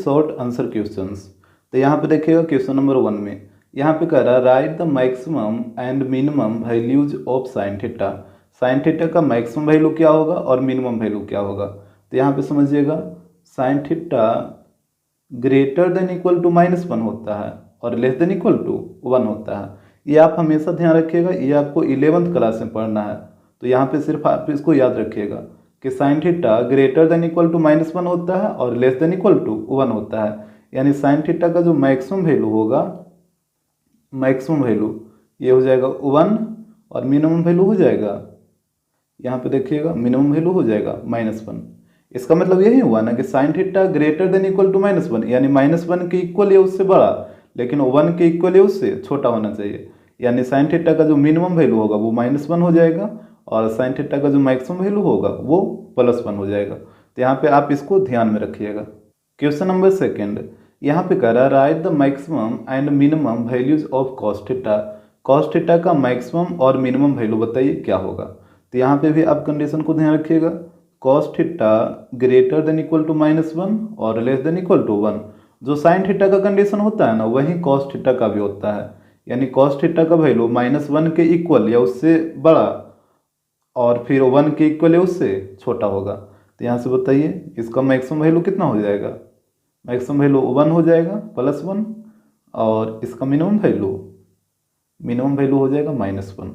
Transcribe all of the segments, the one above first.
Short answer questions. तो यहाँ पे देखिएगा क्वेश्चन नंबर 1 में यहाँ पे कह रहा है write the maximum and minimum values of sine theta. Sine theta का मैक्सिमम वैल्यू क्या होगा और मिनिमम वैल्यू क्या होगा। तो यहाँ पे समझिएगा sine theta greater than equal to -1 होता है और लेस देन इक्वल टू 1 होता है। ये आप हमेशा ध्यान रखिएगा, ये आपको 11th क्लास में पढ़ना है। तो यहाँ पे सिर्फ आप इसको याद रखिएगा कि sine theta greater than equal to -1 होता है और लेस देन इक्वल टू 1 होता है। यानी साइन थीटा का जो मैक्सिमम वैल्यू होगा, मैक्सिमम वैल्यू ये हो जाएगा 1 और मिनिमम वैल्यू हो जाएगा, यहाँ पे देखिएगा मिनिमम वैल्यू हो जाएगा -1। इसका मतलब यही हुआ ना कि sine theta greater than equal to -1, यानी -1 के इक्वल या उससे बड़ा, लेकिन 1 के इक्वल या उससे छोटा होना चाहिए। यानी साइन थीटा का जो मिनिमम वैल्यू होगा वो -1 हो जाएगा और साइन थीटा का जो मैक्सिमम वैल्यू होगा वो +1 हो जाएगा। तो यहाँ पे आप इसको ध्यान में रखिएगा। क्वेश्चन नंबर 2 यहाँ पे कह रहा है write the maximum and minimum values of cos theta. Cos theta का मैक्सिमम और मिनिमम वैल्यू बताइए क्या होगा। तो यहाँ पे भी आप कंडीशन को ध्यान रखिएगा, cos theta greater than equal to -1 और लेस देन इक्वल टू 1। जो साइन थीटा का कंडीशन होता है ना वही कॉस थीटा का भी होता है। यानी कॉस थीटा का वैल्यू -1 के इक्वल या उससे बड़ा और फिर 1 के इक्वल या उससे छोटा होगा। तो यहाँ से बताइए इसका मैक्सिमम वैल्यू कितना हो जाएगा। मैक्सिमम वैल्यू 1 हो जाएगा +1 और इसका मिनिमम वैल्यू हो जाएगा -1।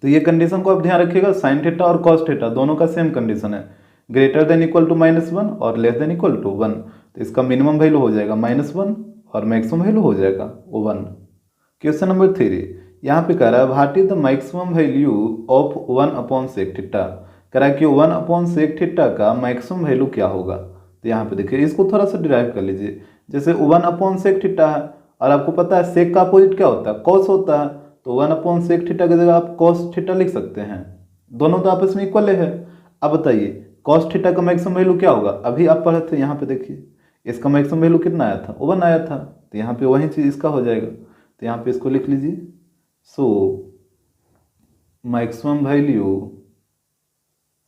तो ये कंडीशन को आप ध्यान रखिएगा, साइन थीटा और कॉस थीटा दोनों का सेम कंडीशन है, ग्रेटर देन इक्वल टू -1 और लेस देन इक्वल टू 1। तो इसका मिनिमम वैल्यू हो जाएगा -1 और मैक्सिमम वैल्यू हो जाएगा 1। क्वेश्चन नंबर 3 यहाँ पे कह रहा है what is the maximum value of 1/sec theta. कह रहा है कि 1/sec थीटा का मैक्सिमम वैल्यू क्या होगा। तो यहाँ पे देखिए इसको थोड़ा सा डिराइव कर लीजिए। जैसे 1/sec थीटा है और आपको पता है सेक का अपोजिट क्या होता है, कॉस होता है। तो 1/sec थीटा की जगह आप कॉस थीटा लिख सकते हैं, दोनों तो आपस में इक्वल है। अब बताइए कॉस थीटा का मैक्सिमम वैल्यू क्या होगा। अभी आप पढ़े थे, यहाँ पे देखिए इसका मैक्सिमम वैल्यू कितना आया था, 1 आया था। तो यहाँ पे वही चीज़ इसका हो जाएगा। तो यहाँ पे इसको लिख लीजिए, so maximum value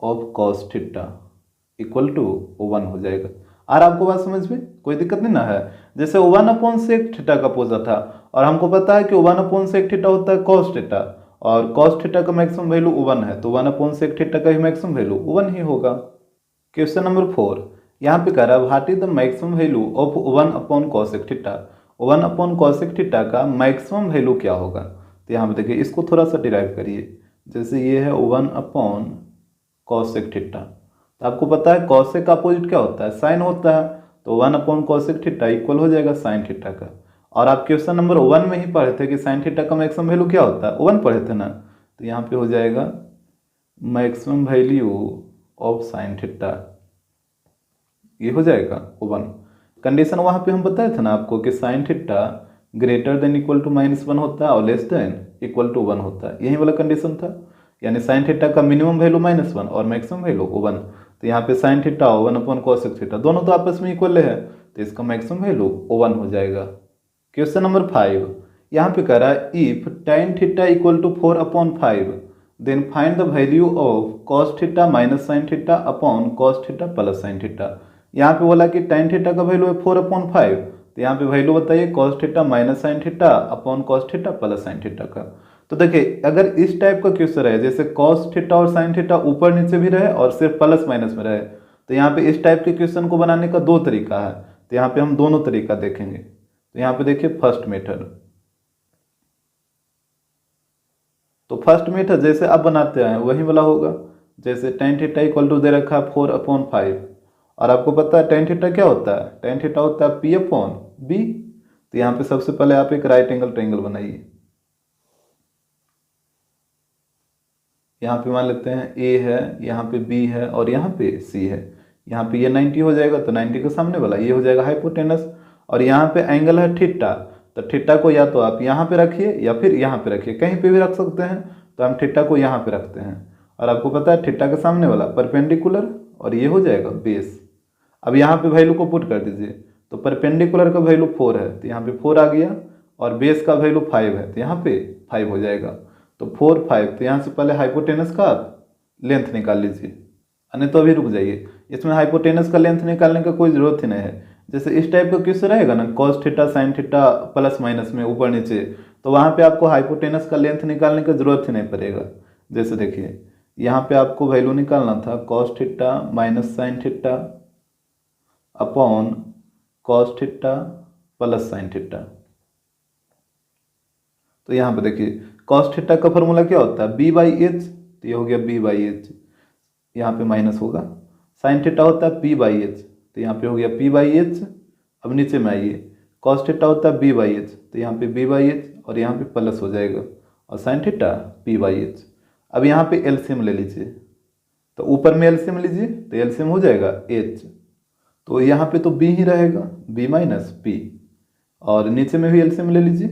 of cos theta equal to 1 हो जाएगा। और आपको बात समझ में कोई दिक्कत नहीं ना है। जैसे 1/sec थीटा का पूछा था और हमको पता है कि 1/sec थीटा होता है cos थीटा और cos थीटा का मैक्सिमम वैल्यू 1 है, तो 1/sec थीटा का ही मैक्सिमम वैल्यू 1 ही होगा। क्वेश्चन नंबर 4 यहाँ पे कह रहा है what is the maximum value of 1/cosec theta. 1/cosec theta का मैक्सिमम वैल्यू क्या होगा। तो यहाँ पे देखिए इसको थोड़ा सा डिराइव करिए। जैसे ये है 1/cosec थीटा, तो आपको पता है cosec का अपोजिट क्या होता है, साइन होता है। तो 1/cosec थीटा इक्वल हो जाएगा साइन थीटा का। और आप क्वेश्चन नंबर 1 में ही पढ़े थे कि साइन थीटा का मैक्सिमम वैल्यू क्या होता है, 1 पढ़े थे ना। तो यहाँ पे हो जाएगा maximum value of sine theta, ये हो जाएगा 1। कंडीशन वहाँ पे हम बताए थे ना आपको कि sine theta greater than equal to -1 होता है और लेस देन इक्वल टू 1 होता है, यही वाला कंडीशन था। यानी साइन थीटा का मिनिमम वैल्यू -1 और मैक्सिमम वैल्यू 1। तो यहाँ पे साइन थीटा 1/cosec थीटा दोनों तो आपस में इक्वल है, तो इसका मैक्सिमम वैल्यू 1 हो जाएगा। क्वेश्चन नंबर 5 यहाँ पे कह रहा है if tan theta equal to 4/5 then find the value of cos theta minus sine theta upon cos theta plus sine theta. यहाँ पे बोला कि tan थीटा का वैल्यू है 4/5, तो यहाँ पे वैल्यू बताइए cos theta minus sine theta upon cos theta plus sine theta का। तो देखिए अगर इस टाइप का क्वेश्चन रहे, जैसे cos थीटा और साइन थीटा ऊपर नीचे भी रहे और सिर्फ प्लस माइनस में रहे, तो यहाँ पे इस टाइप के क्वेश्चन को बनाने का 2 तरीका है। तो यहाँ पे हम दोनों तरीका देखेंगे। तो यहाँ पे देखिए फर्स्ट मेथड, तो फर्स्ट मेथड जैसे आप बनाते हैं वही वाला होगा। जैसे tan थीटा इक्वल टू दे रखा है 4/5 और आपको पता है tan थीटा क्या होता है, tan थीटा होता है P/B। तो यहाँ पे सबसे पहले आप एक राइट एंगल ट्रायंगल बनाइए। यहाँ पे मान लेते हैं A है, यहाँ पे B है और यहाँ पे C है। यहाँ पे ये 90 हो जाएगा, तो 90 के सामने वाला ये हो जाएगा हाइपोटेनस। और यहाँ पे एंगल है थीटा, तो थीटा को या तो आप यहाँ पे रखिए या फिर यहाँ पे रखिए, कहीं पे भी रख सकते हैं। तो हम थीटा को यहाँ पे रखते हैं और आपको पता है थीटा के सामने वाला परपेंडिकुलर और ये हो जाएगा बेस। अब यहाँ पे वैल्यू को पुट कर दीजिए, तो परपेंडिकुलर का वैल्यू 4 है, तो यहाँ पे 4 आ गया और बेस का वैल्यू 5 है, तो यहाँ पे 5 हो जाएगा। तो 4 5, तो यहाँ से पहले हाइपोटेनस का लेंथ निकाल लीजिए, नहीं तो अभी रुक जाइए, इसमें हाइपोटेनस का लेंथ निकालने का कोई ज़रूरत ही नहीं है। जैसे इस टाइप का क्वेश्चन रहेगा ना, cos theta sine theta plus minus में ऊपर नीचे, तो वहाँ पे आपको हाइपोटेनस का लेंथ निकालने की जरूरत ही नहीं पड़ेगा। जैसे देखिए यहाँ पे आपको वैल्यू निकालना था cos theta minus sine theta upon cos theta plus sine theta. तो यहाँ पे देखिए कॉस थीटा का फॉर्मूला क्या होता है, बी बाई एच, तो ये हो गया बी बाई एच, यहाँ पे माइनस होगा। साइन थीटा होता है पी बाई एच, तो यहाँ पे हो गया पी बाई एच। अब नीचे में आइए, कॉस थीटा होता है बी बाई एच, तो यहाँ पे बी बाई एच और यहाँ पे प्लस हो जाएगा, और sine theta P by H. अब यहाँ पे एलसीएम ले लीजिए, तो ऊपर में एलसीएम लीजिए तो एलसीएम हो जाएगा एच, तो यहाँ पे तो बी ही रहेगा, बी माइनस पी, और नीचे में भी एलसीएम ले लीजिए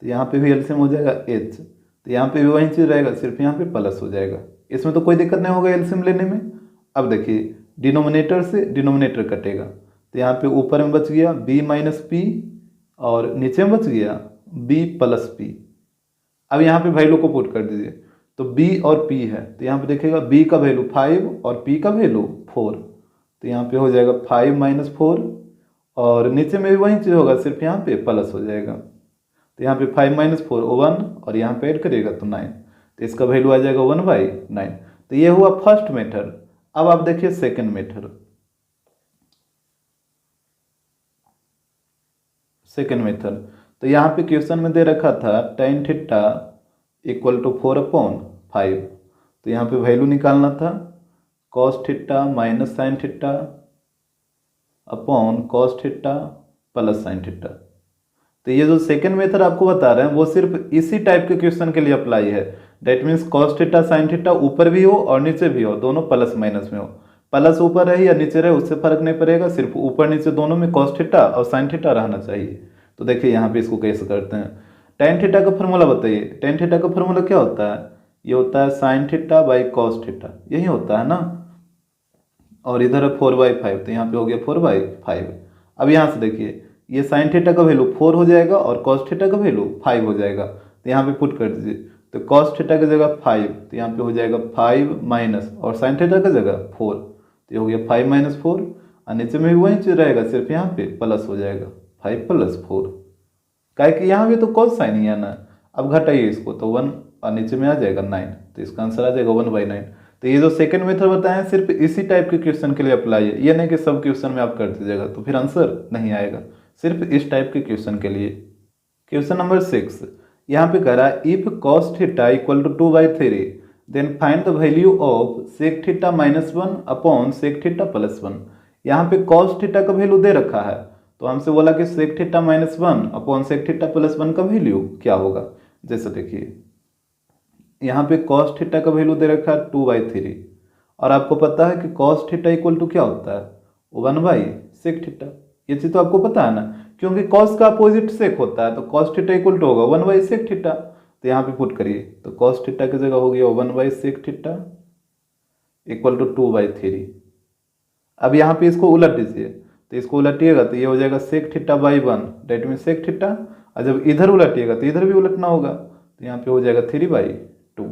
तो यहाँ पे भी एलसीएम हो जाएगा एच, तो यहाँ पे भी वही चीज़ रहेगा, सिर्फ यहाँ पे प्लस हो जाएगा। इसमें तो कोई दिक्कत नहीं होगा एलसीएम लेने में। अब देखिए डिनोमिनेटर से डिनोमिनेटर कटेगा, तो यहाँ पे ऊपर में बच गया b माइनस पी और नीचे में बच गया b प्लस पी। अब यहाँ पे वैल्यू को पुट कर दीजिए, तो b और p है, तो यहाँ पे देखिएगा b का वैल्यू 5 और p का वैल्यू 4, तो यहाँ पे हो जाएगा 5 माइनस 4, और नीचे में भी वही चीज़ होगा, सिर्फ यहाँ पे प्लस हो जाएगा। तो यहाँ पे 5 माइनस 4 1, और यहाँ पे ऐड करिएगा तो 9, तो इसका वैल्यू आ जाएगा 1/9। तो ये हुआ फर्स्ट मेथड। अब आप देखिए सेकंड मेथड। सेकंड मेथड, तो यहाँ पे क्वेश्चन में दे रखा था tan थीटा इक्वल टू 4/5, तो यहाँ पे वैल्यू निकालना था cos theta minus sine theta upon cos theta plus sine theta. तो ये जो सेकंड मेथड आपको बता रहे हैं वो सिर्फ इसी टाइप के क्वेश्चन के लिए अप्लाई है। That means cos theta sine theta ऊपर भी हो और नीचे भी हो, दोनों प्लस माइनस में हो। प्लस ऊपर रहे या नीचे रहे उससे फर्क नहीं पड़ेगा, सिर्फ ऊपर नीचे दोनों में cos थीटा और साइन थीटा रहना चाहिए। तो देखिए यहाँ पे इसको कैसे करते हैं। tan थीटा का फॉर्मूला बताइए, tan थीटा का फॉर्मूला क्या होता है, ये होता है sine theta by cos theta, यही होता है ना। और इधर है 4/5, तो यहाँ पे हो गया 4/5। अब यहाँ से देखिए ये साइन थीटा का वैल्यू 4 हो जाएगा और cos थीटा का वैल्यू 5 हो जाएगा, तो यहाँ पे पुट कर दीजिए। तो cos थीटा की जगह 5, तो यहाँ पे हो जाएगा 5 माइनस, और साइन थीटा की जगह 4, तो ये हो गया 5 माइनस 4, और नीचे में भी वही चीज़ रहेगा, सिर्फ यहाँ पे प्लस हो जाएगा 5 प्लस 4, काहे कि यहाँ पे तो cos साइन ही है ना। अब घटाइए इसको तो 1, और नीचे में आ जाएगा 9, तो इसका आंसर आ जाएगा 1/9। तो ये जो सेकंड मेथड बताए सिर्फ इसी टाइप के क्वेश्चन के लिए अप्लाई है, ये नहीं कि सब क्वेश्चन में आप कर दीजिएगा तो फिर आंसर नहीं आएगा, सिर्फ इस टाइप के क्वेश्चन के लिए। क्वेश्चन नंबर 6, यहाँ पे कह रहा है if cos theta equal to 2/3 then find the value of sec theta minus 1 upon sec theta plus 1। यहाँ पे cos थीटा का वैल्यू दे रखा है, तो हमसे बोला कि sec theta minus 1 upon sec theta plus 1 का वैल्यू क्या होगा। जैसे देखिए यहाँ पे cos थीटा का वैल्यू दे रखा है 2/3, और आपको पता है कि cos थीटा इक्वल टू क्या होता है 1/sec थीटा। ये चीज़ तो आपको पता है ना, क्योंकि cos का अपोजिट सेक होता है, तो cos थीटा इक्वल टू होगा 1/sec थीटा। तो यहाँ पे पुट करिए, तो cos थीटा की जगह हो गया 1/sec थीटा इक्वल टू 2/3। अब यहाँ पे इसको उलट दीजिए, तो इसको उलटिएगा तो ये हो जाएगा sec theta by 1, that mean sec theta, और जब इधर उलटिएगा तो इधर भी उलटना होगा, तो यहाँ पे हो जाएगा 3/2।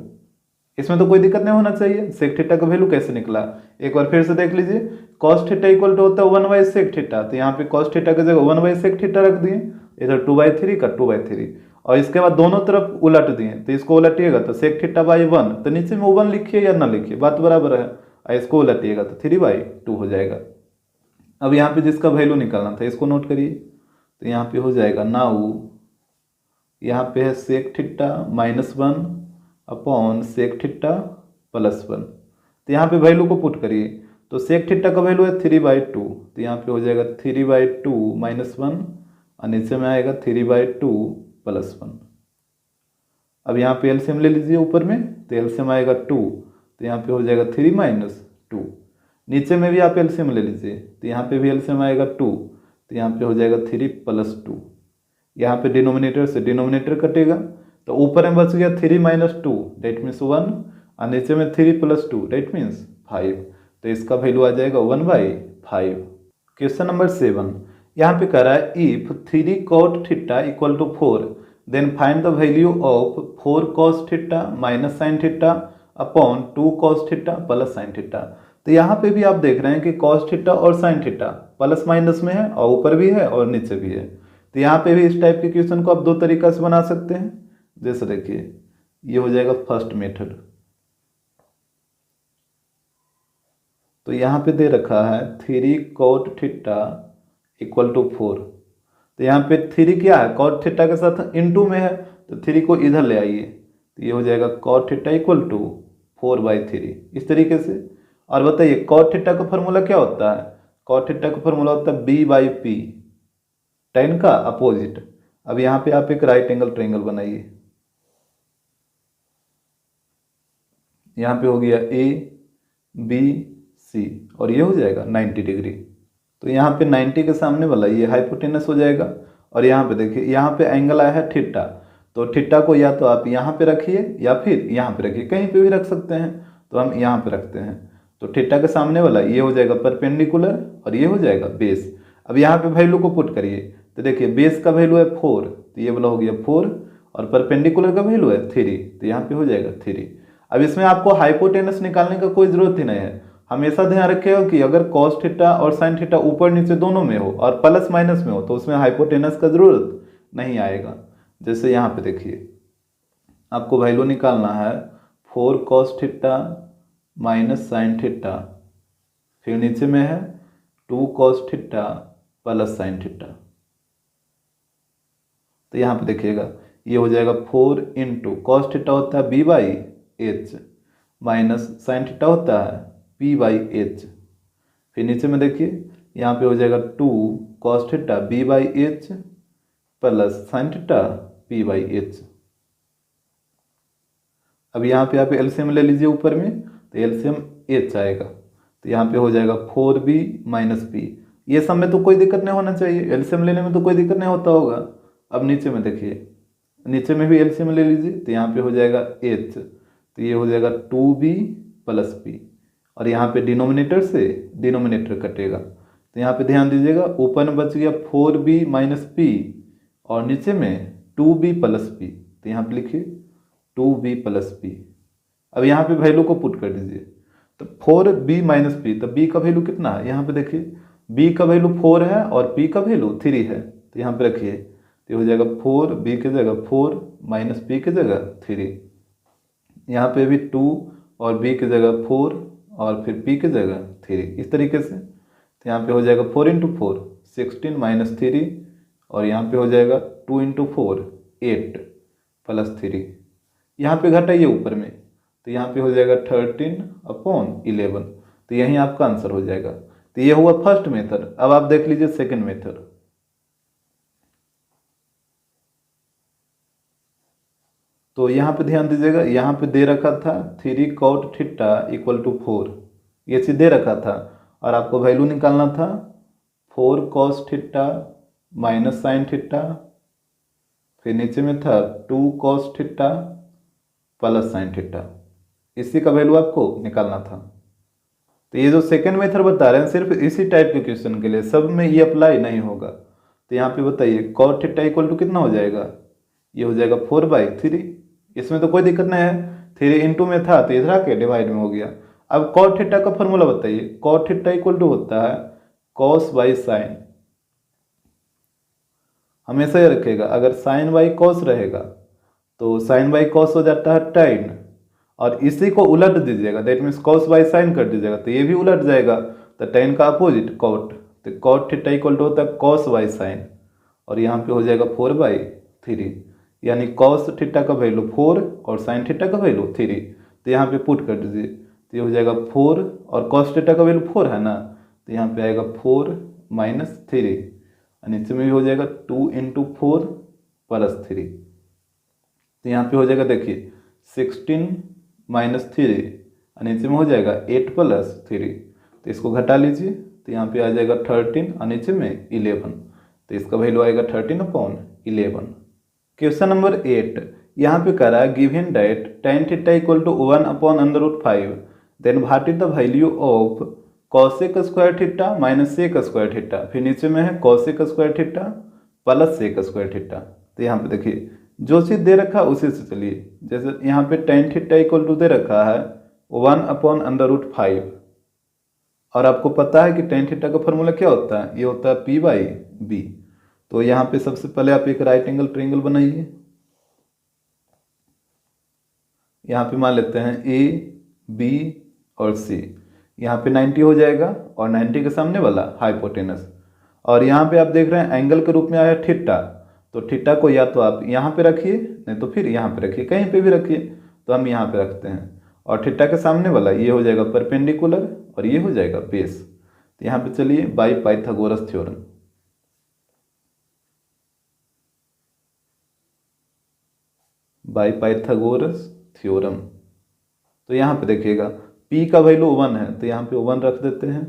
इसमें तो कोई दिक्कत नहीं होना चाहिए। सेक थीटा का वैल्यू कैसे निकला, एक बार फिर से देख लीजिए। cos थीटा इक्वल टू होता है 1/sec थीटा, तो यहाँ पे cos थीटा की जगह 1/sec थीटा रख दिए, इधर 2/3 का 2/3, और इसके बाद दोनों तरफ उलट दिए, तो इसको उलटिएगा तो sec थीटा बाई 1, तो नीचे में 1 लिखिए या ना लिखिए बात बराबर है, और इसको उलटिएगा तो 3/2 हो जाएगा। अब यहाँ पे जिसका वैल्यू निकालना था इसको नोट करिए, तो यहाँ पे हो जाएगा नाउ, यहाँ पे है sec theta minus 1 upon sec theta plus 1, तो यहाँ पे वैल्यू को पुट करिए, तो सेक थीटा का वैल्यू है 3/2, तो यहाँ पे हो जाएगा 3/2 माइनस 1, और नीचे में आएगा 3/2 प्लस 1। अब यहाँ पे एलसीएम ले लीजिए ऊपर में, तो एलसीएम आएगा 2, तो यहाँ पे हो जाएगा 3 माइनस 2। नीचे में भी आप एलसीएम ले लीजिए, तो यहाँ पे भी एलसीएम आएगा 2, तो यहाँ पे हो जाएगा 3 प्लस 2। यहाँ पे डिनोमिनेटर से डिनोमिनेटर कटेगा, तो ऊपर में बच गया 3 माइनस 2 डेट मीन्स 1, और नीचे में 3 प्लस 2 डेट मीन्स 5, तो इसका वैल्यू आ जाएगा 1/5। क्वेश्चन नंबर 7, यहाँ पे कह रहा है if 3 cot theta equal to 4 then find the value of 4 cos theta minus sine theta upon 2 cos theta plus sine theta. तो यहाँ पे भी आप देख रहे हैं कि कॉस थीटा और साइन थीटा प्लस माइनस में है और ऊपर भी है और नीचे भी है। तो यहाँ पे भी इस टाइप के क्वेश्चन को आप दो तरीका से बना सकते हैं। जैसे देखिए ये हो जाएगा फर्स्ट मेथड। तो यहाँ पे दे रखा है 3 cot थीटा इक्वल टू 4। तो यहाँ पे 3 क्या है, cot थीटा के साथ इनटू में है, तो 3 को इधर ले आइए, तो ये हो जाएगा cot थीटा इक्वल टू 4/3 इस तरीके से। और बताइए cot थीटा का फॉर्मूला क्या होता है, cot थीटा का फॉर्मूला होता है b/p, tan का अपोजिट। अब यहाँ पे आप एक राइट एंगल ट्रायंगल बनाइए, यहाँ पे हो गया ए बी सी और ये हो जाएगा 90 डिग्री। तो यहाँ पे 90 के सामने वाला ये हाइपोटेनस हो जाएगा। और यहाँ पे देखिए यहाँ पे एंगल आया है थीटा, तो थीटा को या तो आप यहाँ पे रखिए या फिर यहाँ पे रखिए, कहीं पे भी रख सकते हैं। तो हम यहाँ पे रखते हैं, तो थीटा के सामने वाला ये हो जाएगा परपेंडिकुलर और ये हो जाएगा बेस। अब यहाँ पे वैल्यू को पुट करिए, तो देखिए बेस का वैल्यू है 4, तो ये वाला हो गया 4 और परपेंडिकुलर का वैल्यू है 3, तो यहाँ पे हो जाएगा 3। अब इसमें आपको हाइपोटेनस निकालने का कोई जरूरत ही नहीं है। हमेशा ध्यान रखिएगा कि अगर कॉस थीटा और साइन थीटा ऊपर नीचे दोनों में हो और प्लस माइनस में हो तो उसमें हाइपोटेनस का जरूरत नहीं आएगा। जैसे यहाँ पे देखिए आपको वैल्यू निकालना है 4 cos theta minus sine theta, फिर नीचे में है 2 cos theta plus sine theta. तो यहाँ पे देखिएगा ये हो जाएगा 4 इंटू कॉस थीटा होता है b/h माइनस साइन थीटा होता है p/h। फिर नीचे में देखिए यहाँ पे हो जाएगा 2 cos theta b/h plus sine theta p/h। अब यहाँ पे आप एलसीएम ले लीजिए ऊपर में, तो एलसीएम h आएगा, तो यहाँ पे हो जाएगा 4b माइनस p। ये सब में तो कोई दिक्कत नहीं होना चाहिए, एलसीएम लेने में तो कोई दिक्कत नहीं होता होगा। अब नीचे में देखिए, नीचे में भी एलसीएम ले लीजिए, तो यहाँ पे हो जाएगा h, तो ये हो जाएगा 2b प्लस p और यहाँ पे डिनोमिनेटर से डिनोमिनेटर कटेगा। तो यहाँ पे ध्यान दीजिएगा ऊपर में बच गया 4b माइनस p और नीचे में 2b प्लस p, तो यहाँ पे लिखिए 2b प्लस p। अब यहाँ पे वैल्यू को पुट कर दीजिए, तो 4b माइनस p, तो b का वैल्यू कितना है, यहाँ पे देखिए b का वैल्यू 4 है और p का वैल्यू 3 है, तो यहाँ पे रखिए, तो हो जाएगा 4b की जगह 4 माइनस p की जगह 3, यहाँ पे भी 2 और b की जगह 4 और फिर p की जगह 3 इस तरीके से। तो यहाँ पे हो जाएगा 4 इंटू 4 16 माइनस 3 और यहाँ पे हो जाएगा 2 इंटू 4 8 प्लस 3, यहाँ पे घटाइए ऊपर में, तो यहाँ पे हो जाएगा 13/11, तो यही आपका आंसर हो जाएगा। तो ये हुआ फर्स्ट मेथड। अब आप देख लीजिए सेकंड मेथड। तो यहाँ पे ध्यान दीजिएगा, यहाँ पे दे रखा था 3 cot थीटा इक्वल टू 4, ये चीज दे रखा था और आपको वैल्यू निकालना था 4 cos theta minus sine theta, फिर नीचे में था 2 cos theta plus sine theta, इसी का वैल्यू आपको निकालना था। तो ये जो सेकंड मेथड बता रहे हैं सिर्फ इसी टाइप के क्वेश्चन के लिए, सब में ये अप्लाई नहीं होगा। तो यहाँ पे बताइए cot थीटा इक्वल टू कितना हो जाएगा, ये हो जाएगा 4/3, इसमें तो कोई दिक्कत नहीं है, 3 इंटू में था तो इधर आके डिवाइड में हो गया। अब cot थीटा का फॉर्मूला बताइए, cot थीटा इक्वल टू होता है cos बाई साइन। हमेशा ये रखेगा अगर साइन बाई कॉस रहेगा तो साइन बाई कॉस हो जाता है tan, और इसी को उलट दीजिएगा, that means cos by sine कर दीजिएगा तो ये भी उलट जाएगा, तो tan का अपोजिट cot, तो cot थीटा इक्वल टू होता है cos बाई साइन और यहाँ पे हो जाएगा 4/3, यानी cos थीटा का वैल्यू 4 और साइन थीटा का वैल्यू 3, तो यहाँ पे पुट कर दीजिए, तो ये हो जाएगा 4 और cos थीटा का वैल्यू 4 है ना, तो यहाँ पे आएगा 4 माइनस 3 और नीचे में भी हो जाएगा 2 इंटू 4 प्लस 3, तो यहाँ पे हो जाएगा देखिए 16 माइनस 3 और नीचे में हो जाएगा 8 प्लस 3, तो इसको घटा लीजिए, तो यहाँ पे आ जाएगा 13 और नीचे में 11, तो इसका वैल्यू आएगा 13/11। क्वेश्चन नंबर 8 यहाँ पे कह रहा है given that tan theta equal to 1/√5, then what is the value of cosec square theta minus sec square theta, फिर नीचे में है cosec square theta plus sec square theta. तो यहाँ पे देखिए जो चीज़ दे रखा है उसी से चलिए, जैसे यहाँ पे tan थीटा इक्वल टू दे रखा है 1/√5, और आपको पता है कि टेन थीटा का फॉर्मूला क्या होता है, ये होता है P बाई बी। तो यहाँ पे सबसे पहले आप एक राइट एंगल ट्रायंगल बनाइए। यहाँ पे मान लेते हैं A, B और C। यहाँ पे 90 हो जाएगा और 90 के सामने वाला हाइपोटेनस। और यहाँ पे आप देख रहे हैं एंगल के रूप में आया थीटा, तो थीटा को या तो आप यहाँ पे रखिए, नहीं तो फिर यहाँ पे रखिए, कहीं पे भी रखिए। तो हम यहाँ पे रखते हैं। और थीटा के सामने वाला ये हो जाएगा परपेंडिकुलर और ये हो जाएगा बेस। तो यहाँ पे चलिए by Pythagoras theorem. By Pythagoras theorem. तो यहाँ पे देखिएगा P का वैल्यू 1 है तो यहाँ पे 1 रख देते हैं,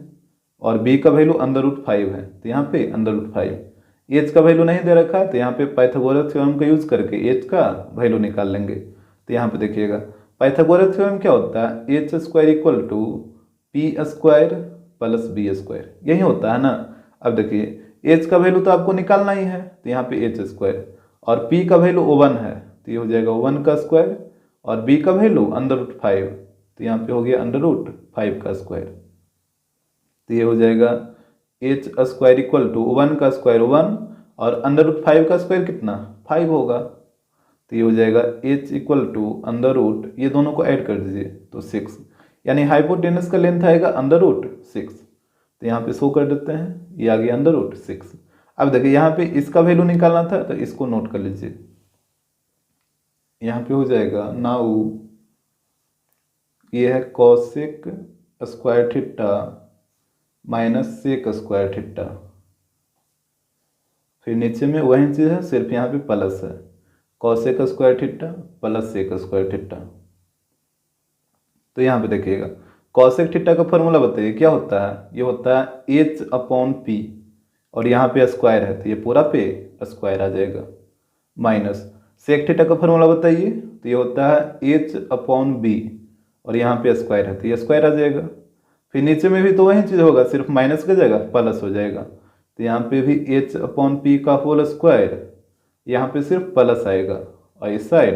और B का वैल्यू √5 है तो यहाँ पे √5। H का वैल्यू नहीं दे रखा है तो यहाँ पे पाइथागोरस थ्योरम का यूज करके H का वैल्यू निकाल लेंगे। तो यहाँ पे देखिएगा पाइथागोरस थ्योरम क्या होता है, H square equal to P square plus B square, यही होता है ना। अब देखिए H का वैल्यू तो आपको निकालना ही है तो यहाँ पे H स्क्वायर, और P का वैल्यू 1 है तो ये हो जाएगा 1 का स्क्वायर, और B का वैल्यू √5 तो यहाँ पे हो गया √5 का स्क्वायर। तो ये हो जाएगा H स्क्वायर इक्वल टू 1 का स्क्वायर 1 और √5 का स्क्वायर कितना 5 होगा। तो ये हो जाएगा H इक्वल टू अंडर ये दोनों को ऐड कर दीजिए तो 6, यानी हाइपोटेनस का लेंथ आएगा √6। तो यहाँ पे शो कर देते हैं, ये आ गया √6। अब देखिए यहाँ पे इसका वैल्यू निकालना था तो इसको नोट कर लीजिए। यहाँ पे हो जाएगा नाउ ये है cosec square theta minus sec square theta. फिर नीचे में वही चीज़ है, सिर्फ यहाँ पे प्लस है, cosec square theta plus sec square theta. तो यहाँ पे देखिएगा कॉसेक थीटा का फॉर्मूला बताइए क्या होता है, ये होता है H/P, और यहाँ पे स्क्वायर है तो ये पूरा पे स्क्वायर आ जाएगा, माइनस सेक थीटा का फॉर्मूला बताइए, तो ये होता है H/B, और यहाँ पे स्क्वायर है तो ये स्क्वायर आ जाएगा। फिर नीचे में भी तो वही चीज़ होगा, सिर्फ माइनस का जगह प्लस हो जाएगा। तो यहाँ पे भी H/P का होल स्क्वायर, यहाँ पे सिर्फ प्लस आएगा, और इस साइड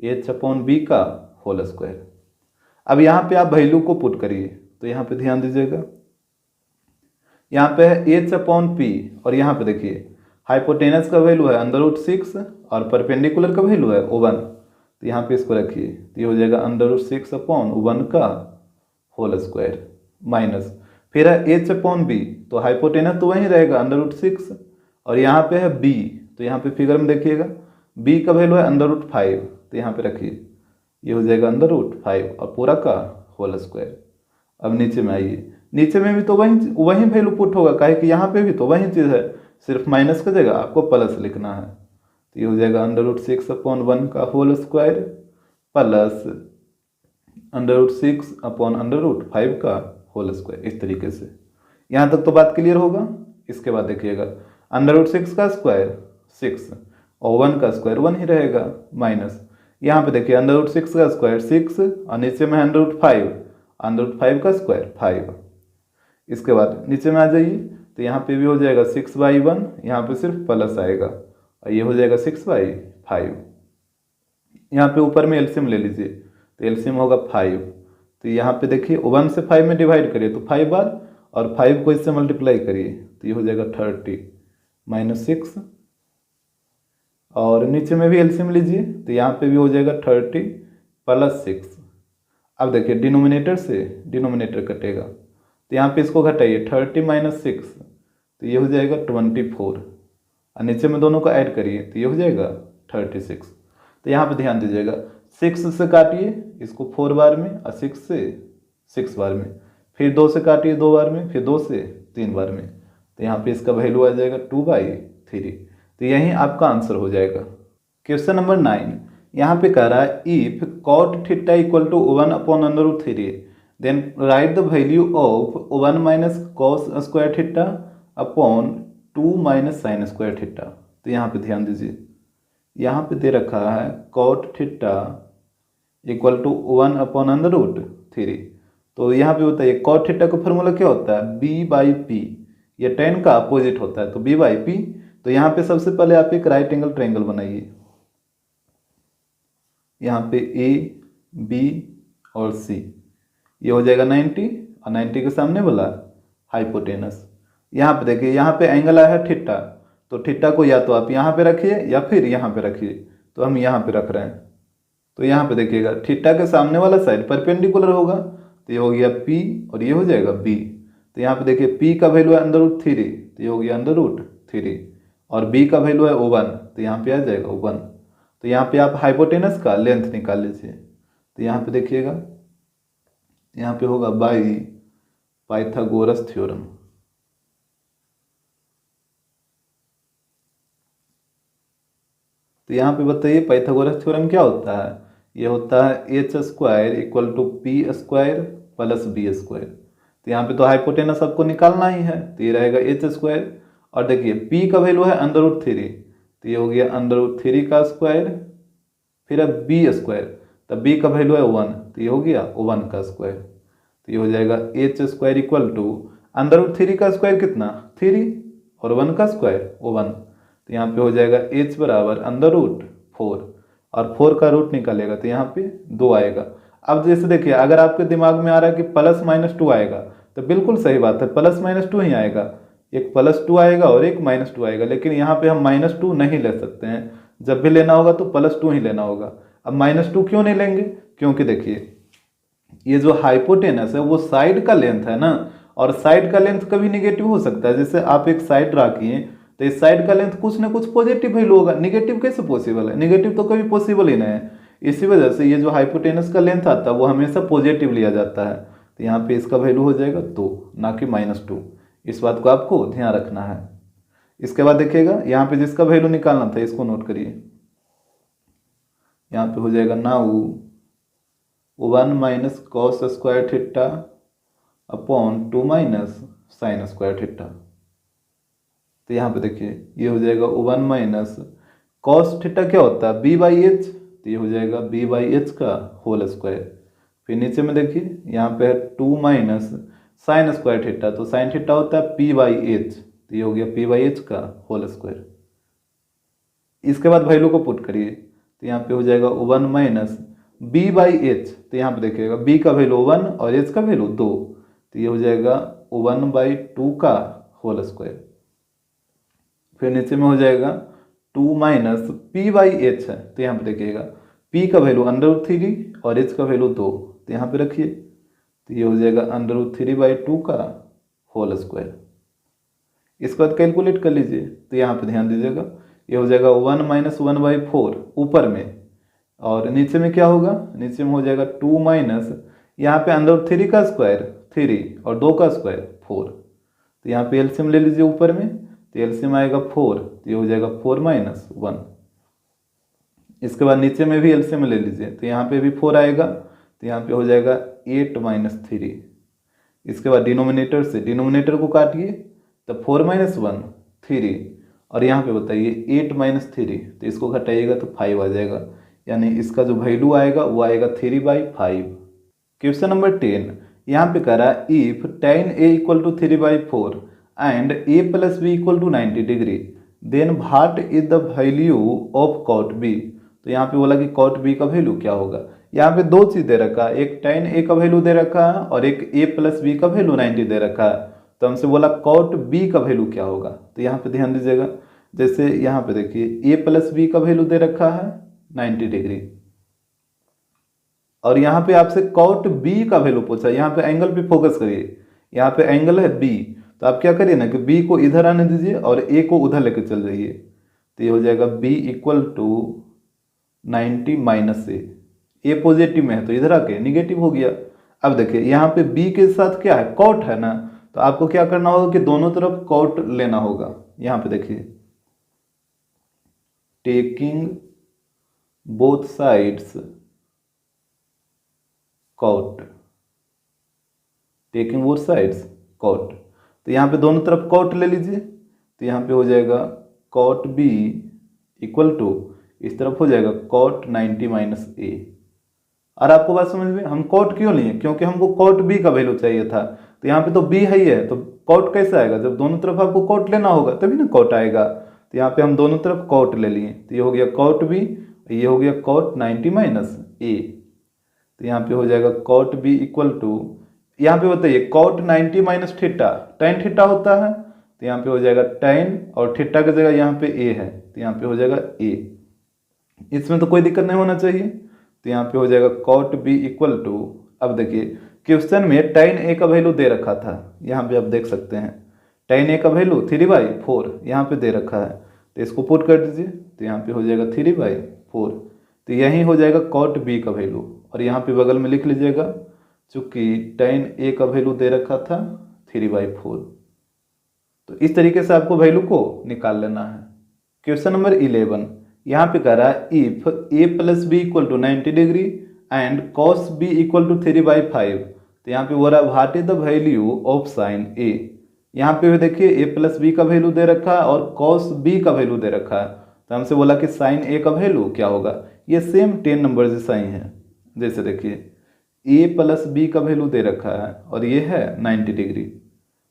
H/B का होल स्क्वायर। अब यहाँ पे आप वैल्यू को पुट करिए, तो यहाँ पे ध्यान दीजिएगा, यहाँ पे है H/P, और यहाँ पे देखिए हाइपोटेनस का वैल्यू है √6 और परपेंडिकुलर का वैल्यू है 1। तो यहाँ पे इसको रखिए तो ये हो जाएगा √6/1 का होल स्क्वायर, माइनस फिर है H/B, तो हाइपोटेनस तो वही रहेगा √6, और यहाँ पे है B, तो यहाँ पे फिगर में देखिएगा B का वैल्यू है √5, तो यहाँ पे रखिए ये हो जाएगा √5 और पूरा का होल स्क्वायर। अब नीचे में आइए, नीचे में भी तो वही वैल्यू पुट होगा, काहे कि यहाँ पे भी तो वही चीज़ है, सिर्फ माइनस का जगह आपको प्लस लिखना है। तो ये हो जाएगा √6/1 का होल स्क्वायर प्लस √6/√5 का होल स्क्वायर। इस तरीके से यहाँ तक तो बात क्लियर होगा। इसके बाद देखिएगा √6 का स्क्वायर 6 और 1 का स्क्वायर 1 ही रहेगा, माइनस यहाँ पे देखिए √6 का स्क्वायर 6 और नीचे में √5 का स्क्वायर 5। इसके बाद नीचे में आ जाइए तो यहाँ पे भी हो जाएगा 6/1, यहाँ पे सिर्फ प्लस आएगा और ये हो जाएगा 6/5। यहाँ पे ऊपर में एलसीएम ले लीजिए तो एलसीएम होगा 5। तो यहाँ पे देखिए 1 से 5 में डिवाइड करिए तो 5 बार, और 5 को इससे मल्टीप्लाई करिए तो ये हो जाएगा 30 - 6, और नीचे में भी एलसीएम लीजिए तो यहाँ पे भी हो जाएगा 30 + 6। अब देखिए डिनोमिनेटर से डिनोमिनेटर कटेगा तो यहाँ पे इसको घटाइए 30 - 6 तो ये हो जाएगा 24, और नीचे में दोनों को ऐड करिए तो ये हो जाएगा 36। तो यहाँ पे ध्यान दीजिएगा 6 से काटिए इसको 4 बार में, और 6 से 6 बार में, फिर 2 से काटिए 2 बार में, फिर 2 से 3 बार में। तो यहाँ पे इसका वैल्यू आ जाएगा 2/3। तो यही आपका आंसर हो जाएगा। क्वेश्चन नंबर 9 यहाँ पे कह रहा है if cot θ = 1/√3 then right the value of 1 - cos square θ upon 2 - sin square θ। तो यहाँ पे ध्यान दीजिए, यहाँ पे दे रखा है cot θ = 1/√3। तो यहाँ पे बताइए cot θ का फॉर्मूला क्या होता है, B/P, ये tan का अपोजिट होता है तो B/P। तो यहाँ पे सबसे पहले आप एक राइट एंगल ट्रायंगल बनाइए, यहाँ पे A, B और C, ये हो जाएगा 90 और 90 के सामने वाला हाइपोटेनस। यहाँ पे देखिए, यहाँ पे एंगल आया है थीटा, तो थीटा को या तो आप यहाँ पे रखिए या फिर यहाँ पे रखिए, तो हम यहाँ पे रख रहे हैं। तो यहाँ पे देखिएगा थीटा के सामने वाला साइड परपेंडिकुलर होगा, तो ये हो गया P और ये हो जाएगा B। तो यहाँ पे देखिए P का वैल्यू है √3, तो ये हो गया √3, और B का वैल्यू है 1, तो यहाँ पे आ जाएगा 1। तो यहाँ पे आप हाइपोटेनस का लेंथ निकाल लीजिए। तो यहाँ पे देखिएगा, यहाँ पे होगा बाय पाइथागोरस थ्योरम। तो यहाँ पे बताइए पाइथागोरस थ्योरम क्या होता है। ये होता है h² = p² + b²। तो यहाँ पे तो हाइपोटेनस आपको निकालना ही है, तो ये रहेगा h²। और देखिए p का वैल्यू है √3, तो ये हो गया √3 का स्क्वायर, फिर अब b², तब b का वैल्यू है 1, तो ये हो गया 1 का स्क्वायर। तो ये हो जाएगा h² = √3 का स्क्वायर कितना 3 और 1 का स्क्वायर 1। तो यहाँ पे हो जाएगा h = √4, और 4 का रूट निकालेगा तो यहाँ पे 2 आएगा। अब जैसे देखिए, अगर आपके दिमाग में आ रहा है कि +-2 आएगा, तो बिल्कुल सही बात है, +-2 ही आएगा। एक +2 आएगा और एक -2 आएगा, लेकिन यहाँ पे हम -2 नहीं ले सकते हैं। जब भी लेना होगा तो +2 ही लेना होगा। अब -2 क्यों नहीं लेंगे, क्योंकि देखिए ये जो हाइपोटेनस है वो साइड का लेंथ है ना, और साइड का लेंथ कभी निगेटिव हो सकता है। जैसे आप एक साइड ड्रा किए, तो इस साइड का लेंथ कुछ ना कुछ पॉजिटिव वैल्यू होगा, निगेटिव कैसे पॉसिबल है, निगेटिव तो कभी पॉसिबल ही नहीं है। इसी वजह से ये जो हाइपोटेनस का लेंथ आता है वो हमेशा पॉजिटिव लिया जाता है। तो यहाँ पे इसका वैल्यू हो जाएगा 2, ना कि -2। इस बात को आपको ध्यान रखना है। इसके बाद देखिएगा, यहाँ पे जिसका वैल्यू निकालना था इसको नोट करिए। यहाँ पे हो जाएगा now 1 - cos² theta upon 2 - sin² theta. तो यहाँ पे देखिए ये हो जाएगा 1 - cos थीटा क्या होता है b/h, तो ये हो जाएगा b/h का होल स्क्वायर। फिर नीचे में देखिए यहाँ पे है 2 - sin² थीटा, तो sin थीटा होता है p/h, तो ये हो गया p/h का होल स्क्वायर। इसके बाद वैल्यू को पुट करिए, तो यहाँ पे हो जाएगा 1 - b/h, तो यहाँ पे देखिएगा b का वैल्यू 1 और h का वैल्यू 2, तो ये हो जाएगा 1/2 का होल स्क्वायर। फिर नीचे में हो जाएगा 2 - p/h है, तो यहाँ पे देखिएगा p का वैल्यू √3 और h का वैल्यू 2, तो यहाँ पे रखिए, तो ये हो जाएगा √3/2 का होल स्क्वायर। इसके बाद कैलकुलेट कर लीजिए, तो यहाँ पे ध्यान दीजिएगा, ये हो जाएगा 1 - 1/4 ऊपर में, और नीचे में क्या होगा, नीचे में हो जाएगा 2 - यहाँ पे √3 का स्क्वायर 3 और 2 का स्क्वायर 4, तो यहाँ पे एलसीएम ले लीजिए ऊपर में, तो एलसीएम आएगा 4, तो ये हो जाएगा 4 - 1। इसके बाद नीचे में भी एलसीएम ले लीजिए, तो यहाँ पे भी 4 आएगा, तो यहाँ पे हो जाएगा 8 - 3। इसके बाद डिनोमिनेटर से डिनोमिनेटर को काटिए, तो 4 - 1 3, और यहाँ पे बताइए 8 - 3, तो इसको घटाइएगा तो 5 आ जाएगा, यानी इसका जो वैल्यू आएगा वो आएगा 3/5। क्वेश्चन नंबर 10 यहाँ पे कह रहा है if tan a = 3/4 and a + b = 90 degree, then what is the value of cot b। तो यहाँ पे बोला कि cot b का वैल्यू क्या होगा। यहाँ पे दो चीज दे रखा है, एक tan a का वैल्यू दे रखा है और एक a + b का वैल्यू 90 दे रखा है। तो हमसे बोला cot b का वैल्यू क्या होगा। तो यहाँ पे ध्यान दीजिएगा, जैसे यहाँ पे देखिए a + b का वैल्यू दे रखा है 90 डिग्री, और यहाँ पे आपसे cot b का वैल्यू पूछा। यहाँ पे एंगल पे फोकस करिए, यहाँ पे एंगल है b, तो आप क्या करिए ना कि b को इधर आने दीजिए और a को उधर लेके चल जाइए, तो ये हो जाएगा b = 90 - a पॉजिटिव में है तो इधर आके निगेटिव हो गया। अब देखिए यहाँ पे b के साथ क्या है cot है ना, तो आपको क्या करना होगा कि दोनों तरफ cot लेना होगा। यहाँ पे देखिए taking both sides cot, taking both sides cot, तो यहाँ पे दोनों तरफ cot ले लीजिए, तो यहाँ पे हो जाएगा cot b = इस तरफ हो जाएगा cot 90 - a। और आपको बात समझ में, हम cot क्यों लिए, क्योंकि हमको cot b का वैल्यू चाहिए था। तो यहाँ पे तो b है ही है, तो cot कैसे आएगा, जब दोनों तरफ आपको cot लेना होगा तभी ना cot आएगा। तो यहाँ पे हम दोनों तरफ cot ले लिए, तो ये हो गया cot b, ये हो गया cot 90 - a। तो यहाँ पे हो जाएगा cot b = यहाँ पे बताइए cot 90 minus theta, tan theta होता है, तो यहाँ पे हो जाएगा टेन और थीटा की जगह यहाँ पे ए है, तो यहाँ पे हो जाएगा ए। इसमें तो कोई दिक्कत नहीं होना चाहिए, तो यहाँ पे हो जाएगा कॉट बी इक्वल टू, अब देखिए क्वेश्चन में टेन ए का वैल्यू दे रखा था, यहाँ पे आप देख सकते हैं टेन ए का वैल्यू 3/4 यहाँ पे दे रखा है, तो इसको पुट कर दीजिए, तो यहाँ पे हो जाएगा 3/4, तो यही हो जाएगा कॉट बी का वैल्यू। और यहाँ पे बगल में लिख लीजिएगा चूँकि टेन ए का वैल्यू दे रखा था 3/4, तो इस तरीके से आपको वैल्यू को निकाल लेना है। क्वेश्चन नंबर 11 यहाँ पे कह रहा है if A plus B equal to 90 degree and cos B equal to 3/5, तो यहाँ पे बोल रहा है what is the value of sine A. यहाँ पे देखिए ए प्लस बी का वैल्यू दे रखा है और कॉस बी का वैल्यू दे रखा है, तो हमसे बोला कि साइन ए का वैल्यू क्या होगा। ये सेम 10 नंबर जैसा ही है, जैसे देखिए ए प्लस बी का वैल्यू दे रखा है और ये है 90 डिग्री।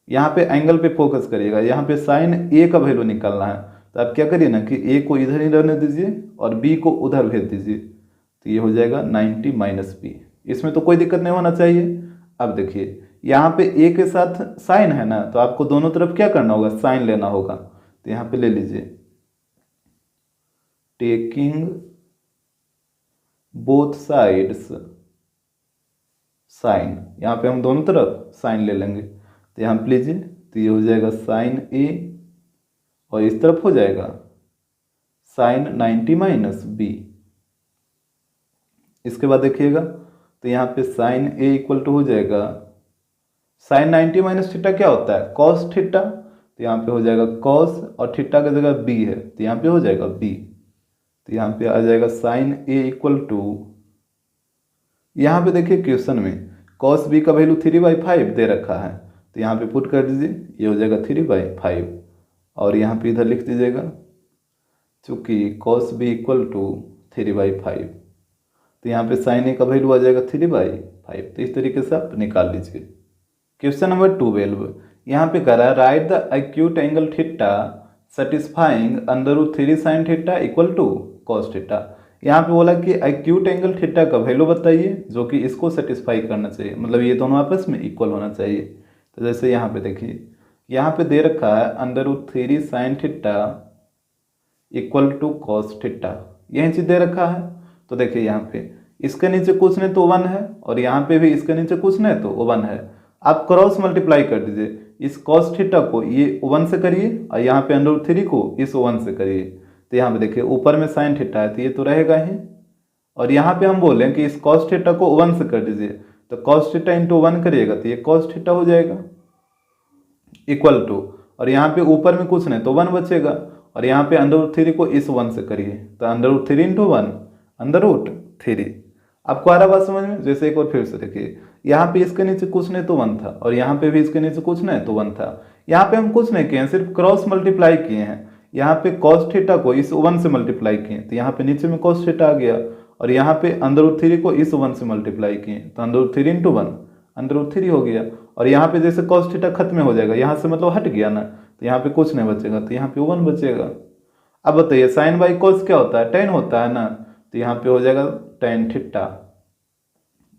यहाँ पे एंगल पे फोकस करिएगा, यहाँ पे साइन ए का वैल्यू निकालना है, तो आप क्या करिए ना कि ए को इधर ही रहने दीजिए और बी को उधर भेज दीजिए, तो ये हो जाएगा 90 माइनस बी। इसमें तो कोई दिक्कत नहीं होना चाहिए। अब देखिए यहाँ पे ए के साथ साइन है ना, तो आपको दोनों तरफ क्या करना होगा, साइन लेना होगा, तो यहाँ पे ले लीजिए टेकिंग बोथ साइड्स साइन, यहाँ पे हम दोनों तरफ साइन ले लेंगे, तो यहाँ पे लीजिए, तो ये हो जाएगा साइन ए और इस तरफ हो जाएगा साइन 90 माइनस बी। इसके बाद देखिएगा तो यहाँ पे साइन ए इक्वल टू हो जाएगा साइन 90 माइनस थीटा क्या होता है, कॉस थीटा, तो यहाँ पे हो जाएगा कॉस और थीटा की जगह बी है, तो यहाँ पे हो जाएगा बी, तो यहाँ पे आ जाएगा साइन ए इक्वल टू, यहाँ पे देखिए क्वेश्चन में कॉस बी का वैल्यू 3/5 दे रखा है, तो यहाँ पे पुट कर दीजिए, ये हो जाएगा 3/5 और यहाँ पे इधर लिख दीजिएगा चूँकि कॉस बी इक्वल टू 3/5, तो यहाँ पे साइन ए का वैल्यू आ जाएगा 3/5, तो इस तरीके से आप निकाल लीजिए। क्वेश्चन नंबर 12 यहाँ पे कह रहा है write the acute angle theta satisfying √3 sine theta equal to cos theta. यहाँ पे बोला कि एक्यूट एंगल थीटा का वैल्यू बताइए जो कि इसको सेटिस्फाई करना चाहिए, मतलब ये दोनों आपस में इक्वल होना चाहिए। तो जैसे यहाँ पे देखिए, यहाँ पे दे रखा है √3 sine theta equal to cos theta, यही चीज़ दे रखा है। तो देखिए यहाँ पे इसके नीचे कुछ नहीं तो 1 है और यहाँ पे भी इसके नीचे कुछ नहीं तो 1 है, आप क्रॉस मल्टीप्लाई कर दीजिए, इस कॉस थीटा को ये 1 से करिए और यहाँ पे √3 को इस 1 से करिए, तो यहाँ पे देखिए ऊपर में साइन थीटा है तो ये तो रहेगा ही, और यहाँ पे हम बोलें कि इस कॉस थीटा को 1 से कर दीजिए, तो कॉस थीटा इंटू 1 करिएगा तो ये कॉस थीटा हो जाएगा इक्वल टू, और यहाँ पे ऊपर में कुछ नहीं तो 1 बचेगा, और यहाँ पे √3 को इस 1 से करिए तो √3 इंटू 1 √3। आपको आ रहा बात समझ में। जैसे एक और फिर से देखिए, यहाँ पे इसके नीचे कुछ नहीं तो 1 था और यहाँ पे भी इसके नीचे कुछ नहीं तो 1 था, यहाँ पे हम कुछ नहीं किए हैं, सिर्फ क्रॉस मल्टीप्लाई किए हैं। यहाँ पे कॉस थीटा को इस 1 से मल्टीप्लाई किए तो यहाँ पे नीचे में कॉस थीटा आ गया, और यहाँ पे √3 को इस 1 से मल्टीप्लाई किए तो √3 इंटू 1 √3 हो गया, और यहाँ पे जैसे कॉस थीटा खत्म हो जाएगा, यहाँ से मतलब हट गया ना, तो यहाँ पे कुछ नहीं बचेगा, तो यहाँ पे 1 बचेगा। अब बताइए साइन बाई कॉस क्या होता है, टेन होता है ना, तो यहाँ पे हो जाएगा टेन थीटा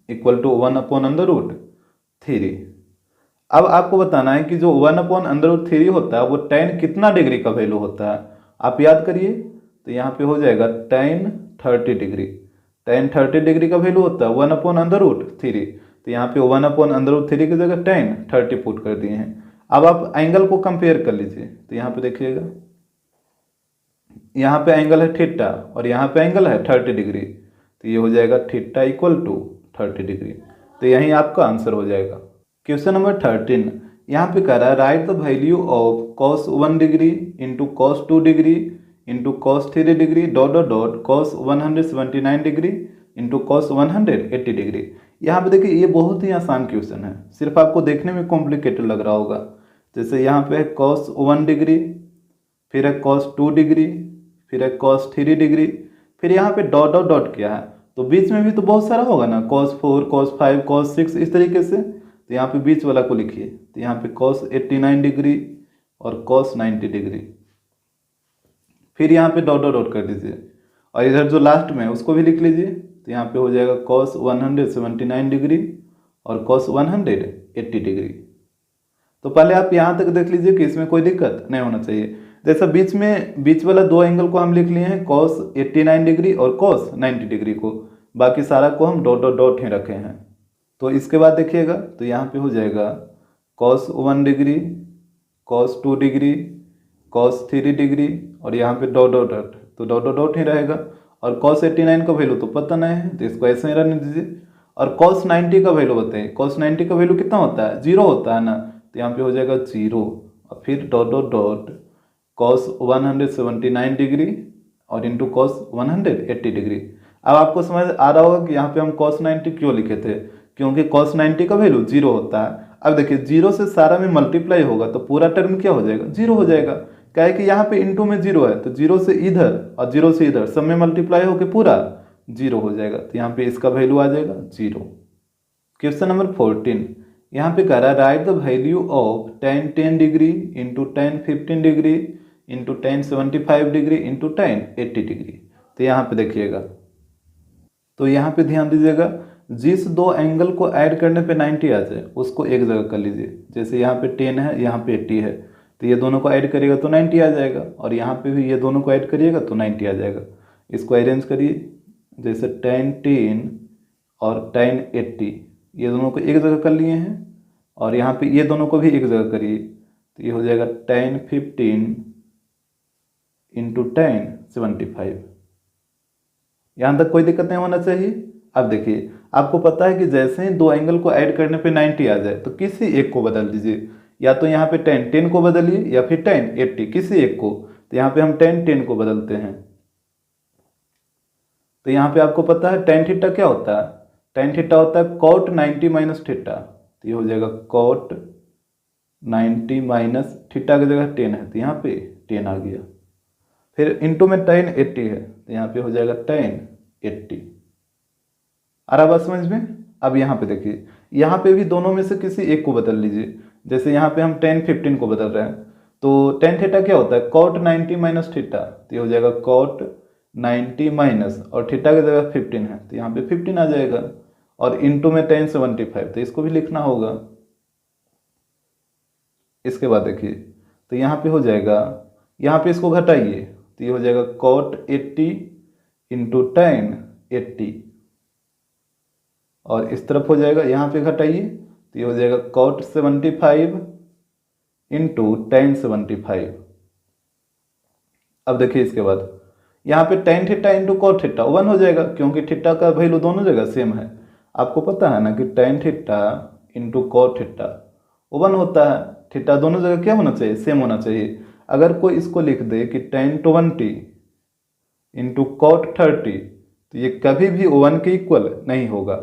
इक्वल टू 1/√3। अब आपको बताना है कि जो 1/√3 होता है वो टेन कितना डिग्री का वैल्यू होता है, आप याद करिए, तो यहाँ पे हो जाएगा टेन 30 डिग्री, टेन 30 डिग्री का वैल्यू होता है 1/√3, तो यहाँ पे 1/√3 की जगह टेन 30 पुट कर दिए हैं। अब आप एंगल को कंपेयर कर लीजिए, तो यहाँ पे देखिएगा, यहाँ पे एंगल है थीटा और यहाँ पे एंगल है 30 डिग्री, तो ये हो जाएगा थीटा इक्वल टू 30 डिग्री, तो यही आपका आंसर हो जाएगा। क्वेश्चन नंबर 13 यहाँ पे कह रहा है write the value of cos 1 degree into cos 2 degree into cos 3 degree dot dot dot cos 179 degree into cos 180 degree. यहाँ पे देखिए ये बहुत ही आसान क्वेश्चन है, सिर्फ आपको देखने में कॉम्प्लिकेटेड लग रहा होगा। जैसे यहाँ पे है cos 1 डिग्री, फिर है cos 2 डिग्री, फिर है cos 3 डिग्री, फिर यहाँ पे डॉट डॉट डॉट क्या है, तो बीच में भी तो बहुत सारा होगा ना, cos 4 cos 5 cos 6 इस तरीके से, तो यहाँ पे बीच वाला को लिखिए, तो यहाँ पे cos 89 डिग्री और cos 90 डिग्री, फिर यहाँ पे डॉट डॉट डॉट कर दीजिए, और इधर जो लास्ट में है उसको भी लिख लीजिए, तो यहाँ पे हो जाएगा cos 179 डिग्री और cos 180 80 डिग्री। तो पहले आप यहाँ तक देख लीजिए कि इसमें कोई दिक्कत नहीं होना चाहिए। जैसा बीच वाला दो एंगल को हम लिख लिए हैं cos 89 डिग्री और cos 90 डिग्री को, बाकी सारा को हम डॉट डॉट डॉट ही रखे हैं। तो इसके बाद देखिएगा तो यहाँ पे हो जाएगा cos 1 degree, cos 2 degree, cos 3 degree और यहाँ पे डॉट डॉट डॉट, तो डॉट डॉट डॉट ही रहेगा। और cos 89 का वैल्यू तो पता नहीं है तो इसको ऐसे ही रहने दीजिए। और cos 90 का वैल्यू बताइए, cos 90 का वैल्यू कितना होता है, 0 होता है ना, तो यहाँ पे हो जाएगा 0 और फिर dot dot dot cos 179 degree और इंटू cos 180 डिग्री। अब आपको समझ आ रहा होगा कि यहाँ पे हम cos 90 क्यों लिखे थे, क्योंकि cos 90 का वैल्यू 0 होता है। अब देखिए 0 से सारा में मल्टीप्लाई होगा तो पूरा टर्म क्या हो जाएगा, 0 हो जाएगा। क्या है कि यहाँ पे इंटू में 0 है तो 0 से इधर और 0 से इधर सब में मल्टीप्लाई होकर पूरा 0 हो जाएगा, तो यहाँ पे इसका वैल्यू आ जाएगा 0। क्वेश्चन नंबर 14 यहाँ पे कह रहा है write the value of tan 10 degree into tan 15 degree into tan 75 degree into tan 80 degree. तो यहाँ पे देखिएगा, तो यहाँ पे ध्यान दीजिएगा, जिस दो एंगल को ऐड करने पे 90 आ जाए उसको एक जगह कर लीजिए। जैसे यहाँ पे 10 है, यहाँ पे 80 है, तो ये दोनों को ऐड करिएगा तो 90 आ जाएगा, और यहाँ पे भी ये दोनों को ऐड करिएगा तो 90 आ जाएगा। इसको अरेंज करिए, जैसे tan 10 और tan 80 ये दोनों को एक जगह कर लिए हैं, और यहाँ पे ये दोनों को भी एक जगह करिए, तो ये हो जाएगा tan 15 इंटू tan 75। यहाँ तक कोई दिक्कत नहीं होना चाहिए। अब देखिए आपको पता है कि जैसे ही दो एंगल को ऐड करने पे 90 आ जाए तो किसी एक को बदल दीजिए, या तो यहाँ पे tan 10 को बदलिए या फिर tan 80, किसी एक को। तो यहाँ पे हम tan 10 को बदलते हैं। तो यहाँ पे आपको पता है tan थीटा क्या होता है, tan थीटा होता है cot 90 माइनस थीटा, तो ये हो जाएगा cot 90 माइनस थीटा की जगह 10 है तो यहाँ पे 10 आ गया। फिर इंटू में tan 80 है तो यहाँ पे हो जाएगा tan 80। आ रहा बात समझ में। अब यहाँ पे देखिए, यहाँ पे भी दोनों में से किसी एक को बदल लीजिए। जैसे यहाँ पे हम tan 15 को बदल रहे हैं, तो tan थीटा क्या होता है cot 90 माइनस थीटा, तो ये हो जाएगा cot 90 माइनस और थीटा की जगह 15 है तो यहाँ पे 15 आ जाएगा, और इंटू में tan 75 तो इसको भी लिखना होगा। इसके बाद देखिए तो यहाँ पे हो जाएगा, यहाँ पे इसको घटाइए तो ये हो जाएगा cot 80 इंटू tan 80, और इस तरफ हो जाएगा, यहाँ पे घटाइए तो ये हो जाएगा cot 75 इंटू tan 75। अब देखिए इसके बाद यहाँ पे tan theta into cot theta 1 हो जाएगा, क्योंकि थीटा का वैल्यू दोनों जगह सेम है। आपको पता है ना कि tan theta into cot theta 1 होता है, थीटा दोनों जगह क्या होना चाहिए, सेम होना चाहिए। अगर कोई इसको लिख दे कि tan 20 इंटू cot 30 तो ये कभी भी 1 के इक्वल नहीं होगा,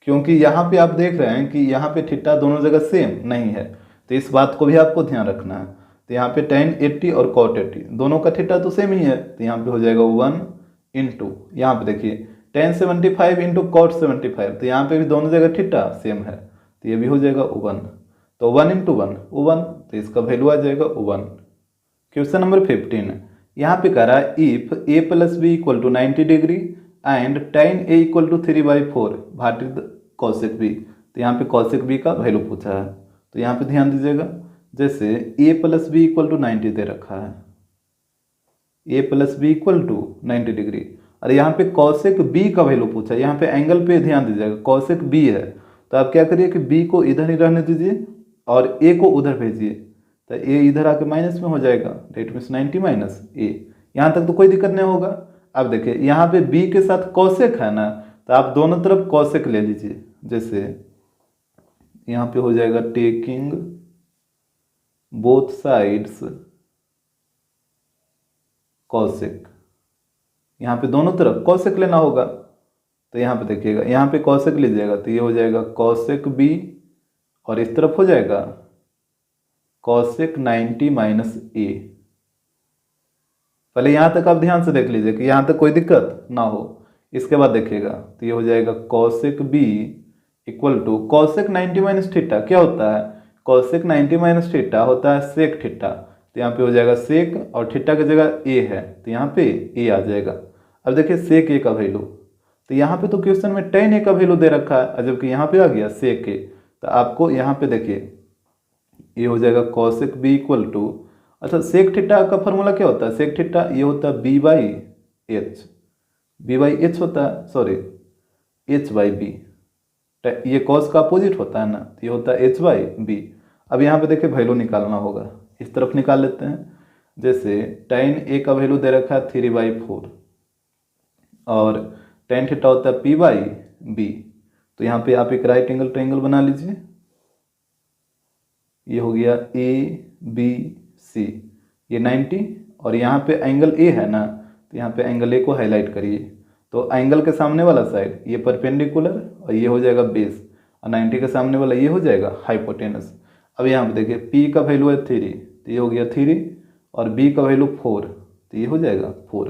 क्योंकि यहाँ पे आप देख रहे हैं कि यहाँ पे थीटा दोनों जगह सेम नहीं है, तो इस बात को भी आपको ध्यान रखना है। तो यहाँ पे tan 80 और cot 80 दोनों का थीटा तो सेम ही है, तो यहाँ पे हो जाएगा 1 इंटू, यहाँ पे देखिए tan 75 इंटू cot 75, तो यहाँ पे भी दोनों जगह थीटा सेम है, तो ये भी हो जाएगा 1, तो 1 इंटू 1 तो इसका वैल्यू आ जाएगा 1। क्वेश्चन नंबर 15 यहाँ पे कह रहा है if a plus B equal to 90 degree and tan a equal to 3/4 भाटित cosec b, तो यहाँ पे cosec b का वैल्यू पूछा है। तो यहाँ पे ध्यान दीजिएगा, जैसे a plus B equal to 90 दे रखा है, a plus B equal to 90 degree, और यहाँ पे cosec b का वैल्यू पूछा है। यहाँ पे एंगल पे ध्यान दीजिएगा, cosec b है, तो आप क्या करिए कि b को इधर ही रहने दीजिए और a को उधर भेजिए, तो a इधर आके माइनस में हो जाएगा, डेट मीन्स 90 माइनस a। यहाँ तक तो कोई दिक्कत नहीं होगा। अब देखिए यहाँ पे b के साथ cosec है ना, तो आप दोनों तरफ cosec ले लीजिए। जैसे यहाँ पे हो जाएगा टेकिंग बोथ साइड्स cosec, यहाँ पे दोनों तरफ cosec लेना होगा। तो यहाँ पे देखिएगा, यहाँ पे cosec लीजिएगा तो ये हो जाएगा cosec b, और इस तरफ हो जाएगा cosec 90 माइनस a। पहले यहाँ तक आप ध्यान से देख लीजिए कि यहाँ तक कोई दिक्कत ना हो। इसके बाद देखिएगा तो ये हो जाएगा cosec b equal to cosec 90 minus theta क्या होता है, cosec 90 माइनस थीटा होता है sec थीटा, तो यहाँ पे हो जाएगा sec और थीटा की जगह a है तो यहाँ पे a आ जाएगा। अब देखिए sec a का वैल्यू, तो यहाँ पे तो क्वेश्चन में tan a का वैल्यू दे रखा है, जबकि यहाँ पे आ गया sec a, तो तो आपको यहाँ पे देखिए ये हो जाएगा कॉसेक बी इक्वल टू, अच्छा सेक थीटा का फॉर्मूला क्या होता है, सेक थीटा ये होता है B by H, B by H होता है, सॉरी एच बाई बी, ये कॉस का अपोजिट होता है ना, तो ये होता है एच बाई बी। अब यहाँ पे देखिए वैल्यू निकालना होगा, इस तरफ निकाल लेते हैं। जैसे tan ए का वैल्यू दे रखा है 3/4 और tan थीटा होता है p बाई बी, तो यहाँ पे आप एक राइट एंगल ट्रायंगल बना लीजिए, ये हो गया ए बी सी, ये 90 और यहाँ पे एंगल ए है ना, तो यहाँ पे एंगल ए को हाईलाइट करिए, तो एंगल के सामने वाला साइड ये परपेंडिकुलर और ये हो जाएगा बेस, और 90 के सामने वाला ये हो जाएगा हाइपोटेनस। अब यहाँ पे देखिए p का वैल्यू है 3, तो ये हो गया 3 और b का वैल्यू 4, तो ये हो जाएगा 4,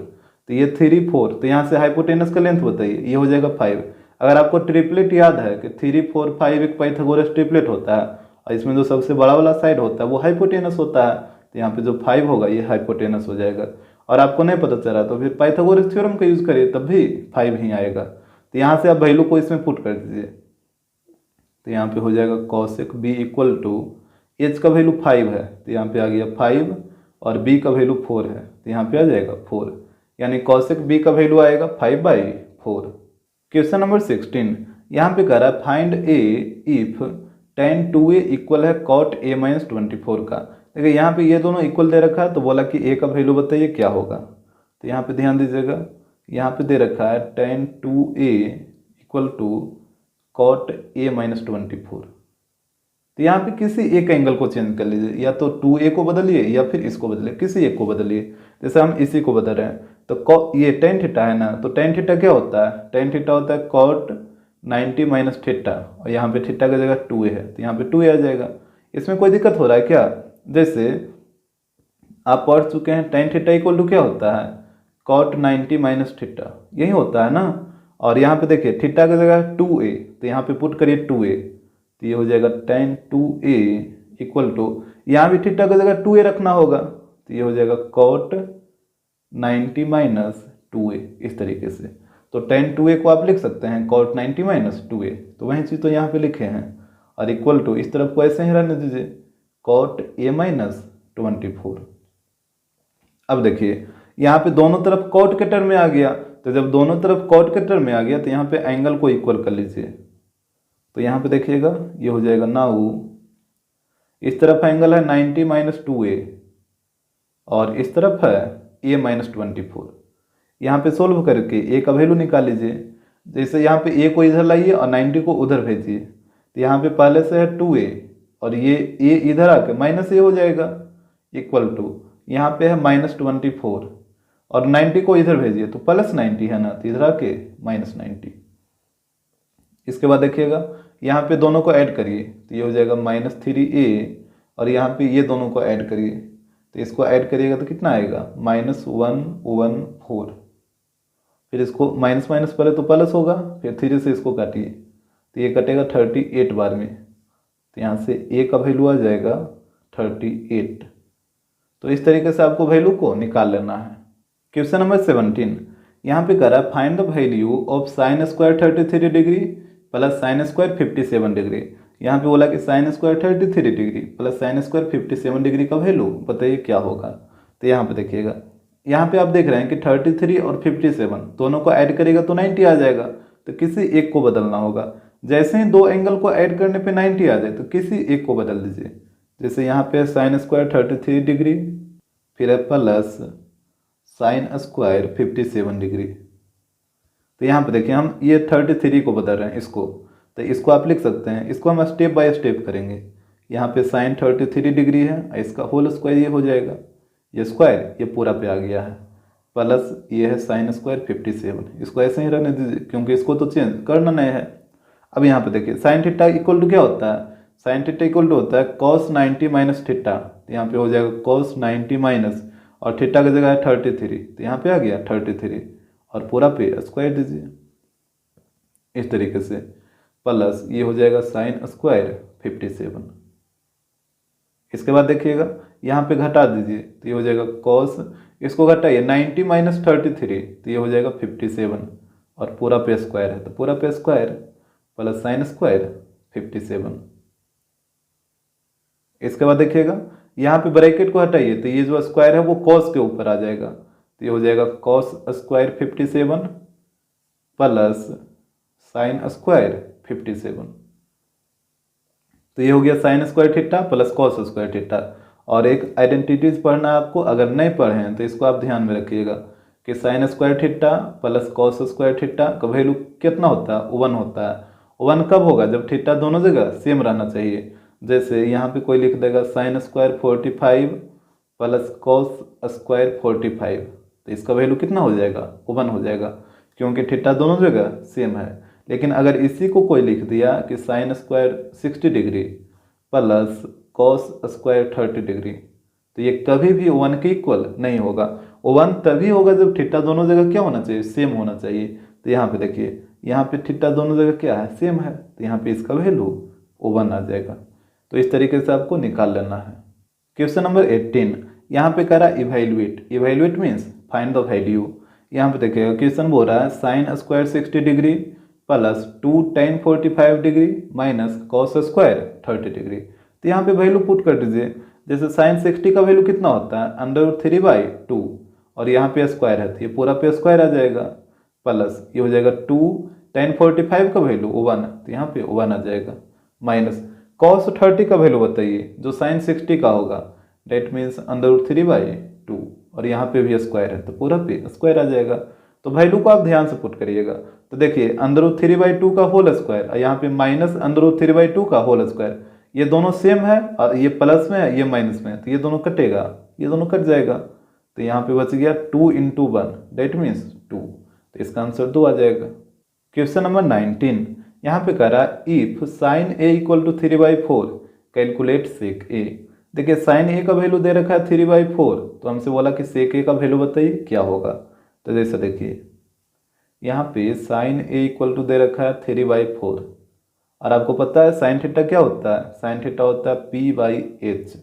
तो ये 3 4, तो यहाँ से हाइपोटेनस का लेंथ बताइए, ये हो जाएगा 5। अगर आपको ट्रिपलेट याद है कि 3 4 5 एक पाइथागोरस ट्रिपलेट होता है और इसमें जो सबसे बड़ा वाला साइड होता है वो हाइपोटेनस होता है, तो यहाँ पे जो 5 होगा ये हाइपोटेनस हो जाएगा। और आपको नहीं पता चला तो फिर पाइथागोरस थ्योरम का यूज करिए, तब भी 5 ही आएगा। तो यहाँ से आप वैल्यू को इसमें पुट कर दीजिए, तो यहाँ पे हो जाएगा cosec B equal to, H का वैल्यू 5 है तो यहाँ पे आ गया 5 और बी का वैल्यू 4 है तो यहाँ पे आ जाएगा 4, यानी कॉसेक बी का वैल्यू आएगा 5/4। क्वेश्चन नंबर 16 यहाँ पे कह रहा है find A if tan 2a equal है cot a माइनस 24 का। देखिए यहाँ पे ये दोनों इक्वल दे रखा है, तो बोला कि a का वैल्यू बताइए क्या होगा, तो यहाँ पे ध्यान दीजिएगा, यहाँ पे दे रखा है tan 2a equal to cot a minus 24, तो यहाँ पे किसी एक एंगल को चेंज कर लीजिए, या तो 2a को बदलिए या फिर इसको बदलिए, किसी एक को बदलिए। जैसे हम इसी को बदल रहे हैं, तो ये tan थीटा है ना, तो tan थीटा क्या होता है, tan थीटा होता है cot 90 माइनस थीटा, और यहाँ पे थीटा की जगह 2a है तो यहाँ पे 2a आ जाएगा। इसमें कोई दिक्कत हो रहा है क्या, जैसे आप पढ़ चुके हैं tan थीटा इक्वल टू क्या होता है, cot 90 माइनस थीटा, यही होता है ना। और यहाँ पे देखिए थीटा की जगह 2a, तो यहाँ पे पुट करिए 2a, तो ये हो जाएगा tan 2a इक्वल टू, यहाँ भी थीटा की जगह 2a रखना होगा, तो ये हो जाएगा cot 90 माइनस 2a, इस तरीके से। तो tan 2a को आप लिख सकते हैं cot 90 माइनस 2a, तो वही चीज़ तो यहाँ पे लिखे हैं, और इक्वल टू इस तरफ को ऐसे ही रहने दीजिए cot a माइनस 24। अब देखिए यहाँ पे दोनों तरफ cot के टर्म में आ गया, तो जब दोनों तरफ cot के टर्म में आ गया तो यहाँ पे एंगल को इक्वल कर लीजिए, तो यहाँ पे देखिएगा ये हो जाएगा नाउ, इस तरफ एंगल है 90 माइनस 2a और इस तरफ है a माइनस 24। यहाँ पे सोल्व करके a का वैल्यू निकाल लीजिए, जैसे यहाँ पे a को इधर लाइए और 90 को उधर भेजिए, तो यहाँ पे पहले से है 2a और ये a इधर आके माइनस a हो जाएगा, इक्वल टू यहाँ पे है माइनस 24 और 90 को इधर भेजिए तो प्लस 90 है ना, तो इधर आके माइनस 90। इसके बाद देखिएगा यहाँ पे दोनों को ऐड करिए, तो ये हो जाएगा माइनस 3a और यहाँ पे ये दोनों को ऐड करिए, तो इसको ऐड करिएगा तो कितना आएगा -114। फिर इसको माइनस माइनस पहले तो प्लस होगा, फिर 3 से इसको काटिए तो ये कटेगा 38 बार में, तो यहाँ से a का वैल्यू आ जाएगा 38। तो इस तरीके से आपको वैल्यू को निकाल लेना है। क्वेश्चन नंबर 17 यहाँ पे कह रहा है find the value of sine square 33 degree plus sine square 57 degree. यहाँ पे बोला कि sine square 33 degree plus sine square 57 degree का वैल्यू बताइए क्या होगा। तो यहाँ पे देखिएगा, यहाँ पे आप देख रहे हैं कि 33 और 57 दोनों को ऐड करेगा तो 90 आ जाएगा, तो किसी एक को बदलना होगा। जैसे ही दो एंगल को ऐड करने पे 90 आ जाए तो किसी एक को बदल दीजिए। जैसे यहाँ पे साइन स्क्वायर 33 डिग्री, फिर है प्लस साइन स्क्वायर 57 डिग्री। तो यहाँ पे देखिए हम ये 33 को बदल रहे हैं इसको, तो इसको आप लिख सकते हैं, इसको हम स्टेप बाय स्टेप करेंगे। यहाँ पे साइन 33 डिग्री है, इसका होल स्क्वायर ये हो जाएगा, ये स्क्वायर ये पूरा पे आ गया है, प्लस ये है साइन स्क्वायर 57, इसको ऐसे ही रहने दीजिए क्योंकि इसको तो चेंज करना नहीं है। अब यहाँ पे देखिए साइन थीटा इक्वल टू क्या होता है, साइन थीटा इक्वल टू होता है कॉस 90 माइनस थीटा, तो यहाँ पे हो जाएगा कॉस 90 माइनस और थीटा की जगह है 33, तो यहाँ पे आ गया 33 और पूरा पे स्क्वायर दीजिए इस तरीके से, प्लस ये हो जाएगा साइन स्क्वायर 57। इसके बाद देखिएगा यहाँ पे घटा दीजिए, तो ये हो जाएगा कॉस, इसको घटाइए 90 माइनस 33, तो ये हो जाएगा 57 और पूरा पे स्क्वायर है तो पूरा पे स्क्वायर प्लस साइन स्क्वायर 57। इसके बाद देखिएगा यहाँ पे ब्रैकेट को हटाइए तो ये जो स्क्वायर है वो कॉस के ऊपर आ जाएगा, तो ये हो जाएगा cos square 57 plus sine square 57। तो ये हो गया sine square theta plus cos square theta. और एक आइडेंटिटीज पढ़ना है आपको, अगर नहीं पढ़े हैं तो इसको आप ध्यान में रखिएगा कि sine square theta plus cos square theta का वैल्यू कितना होता है, 1 होता है। 1 कब होगा, जब थीटा दोनों जगह सेम रहना चाहिए। जैसे यहाँ पे कोई लिख देगा sine square 45 plus cos square 45, तो इसका वैल्यू कितना हो जाएगा, 1 हो जाएगा, क्योंकि थीटा दोनों जगह सेम है। लेकिन अगर इसी को कोई लिख दिया कि sine square 60 degree plus cos square 30 degree, तो ये कभी भी 1 के इक्वल नहीं होगा। 1 तभी होगा जब थीटा दोनों जगह क्या होना चाहिए, सेम होना चाहिए। तो यहाँ पे देखिए, यहाँ पे थीटा दोनों जगह क्या है, सेम है, तो यहाँ पे इसका वैल्यू 1 आ जाएगा। तो इस तरीके से आपको निकाल लेना है। क्वेश्चन नंबर 18, यहाँ पे कह रहा है evaluate. Evaluate means find the value. यहाँ पे देखिएगा क्वेश्चन बोल रहा है sine square 60 degree plus 2 tan 45 degree minus cos square 30 degree. तो यहाँ पे वैल्यू पुट कर दीजिए। जैसे साइन 60 का वैल्यू कितना होता है, √3/2, और यहाँ पे स्क्वायर है तो ये पूरा पे स्क्वायर आ जाएगा, प्लस ये हो जाएगा 2 tan 45 का वैल्यू 1, तो यहाँ पे 1 आ जाएगा, माइनस कॉस 30 का वैल्यू बताइए जो साइन 60 का होगा, डेट मीन्स √3/2, और यहाँ पे भी स्क्वायर है तो पूरा पे स्क्वायर आ जाएगा। तो वैल्यू को आप ध्यान से पुट करिएगा। तो देखिए √3/2 का होल स्क्वायर और यहाँ पे माइनस √3/2 का होल स्क्वायर, ये दोनों सेम है और ये प्लस में है ये माइनस में है, तो ये दोनों कटेगा, ये दोनों कट जाएगा, तो यहाँ पे बच गया 2 × 1, डेट मीन्स 2, तो इसका आंसर 2 आ जाएगा। क्वेश्चन नंबर 19, यहाँ पे कह रहा है if sine a = 3/4 calculate sec a। देखिए साइन a का वैल्यू दे रखा है 3/4, तो हमसे बोला कि सेक a का वैल्यू बताइए क्या होगा। तो जैसे देखिए यहाँ पे साइन a = दे रखा है 3/4, और आपको पता है साइन थीटा क्या होता है, साइन थीटा होता है p/h।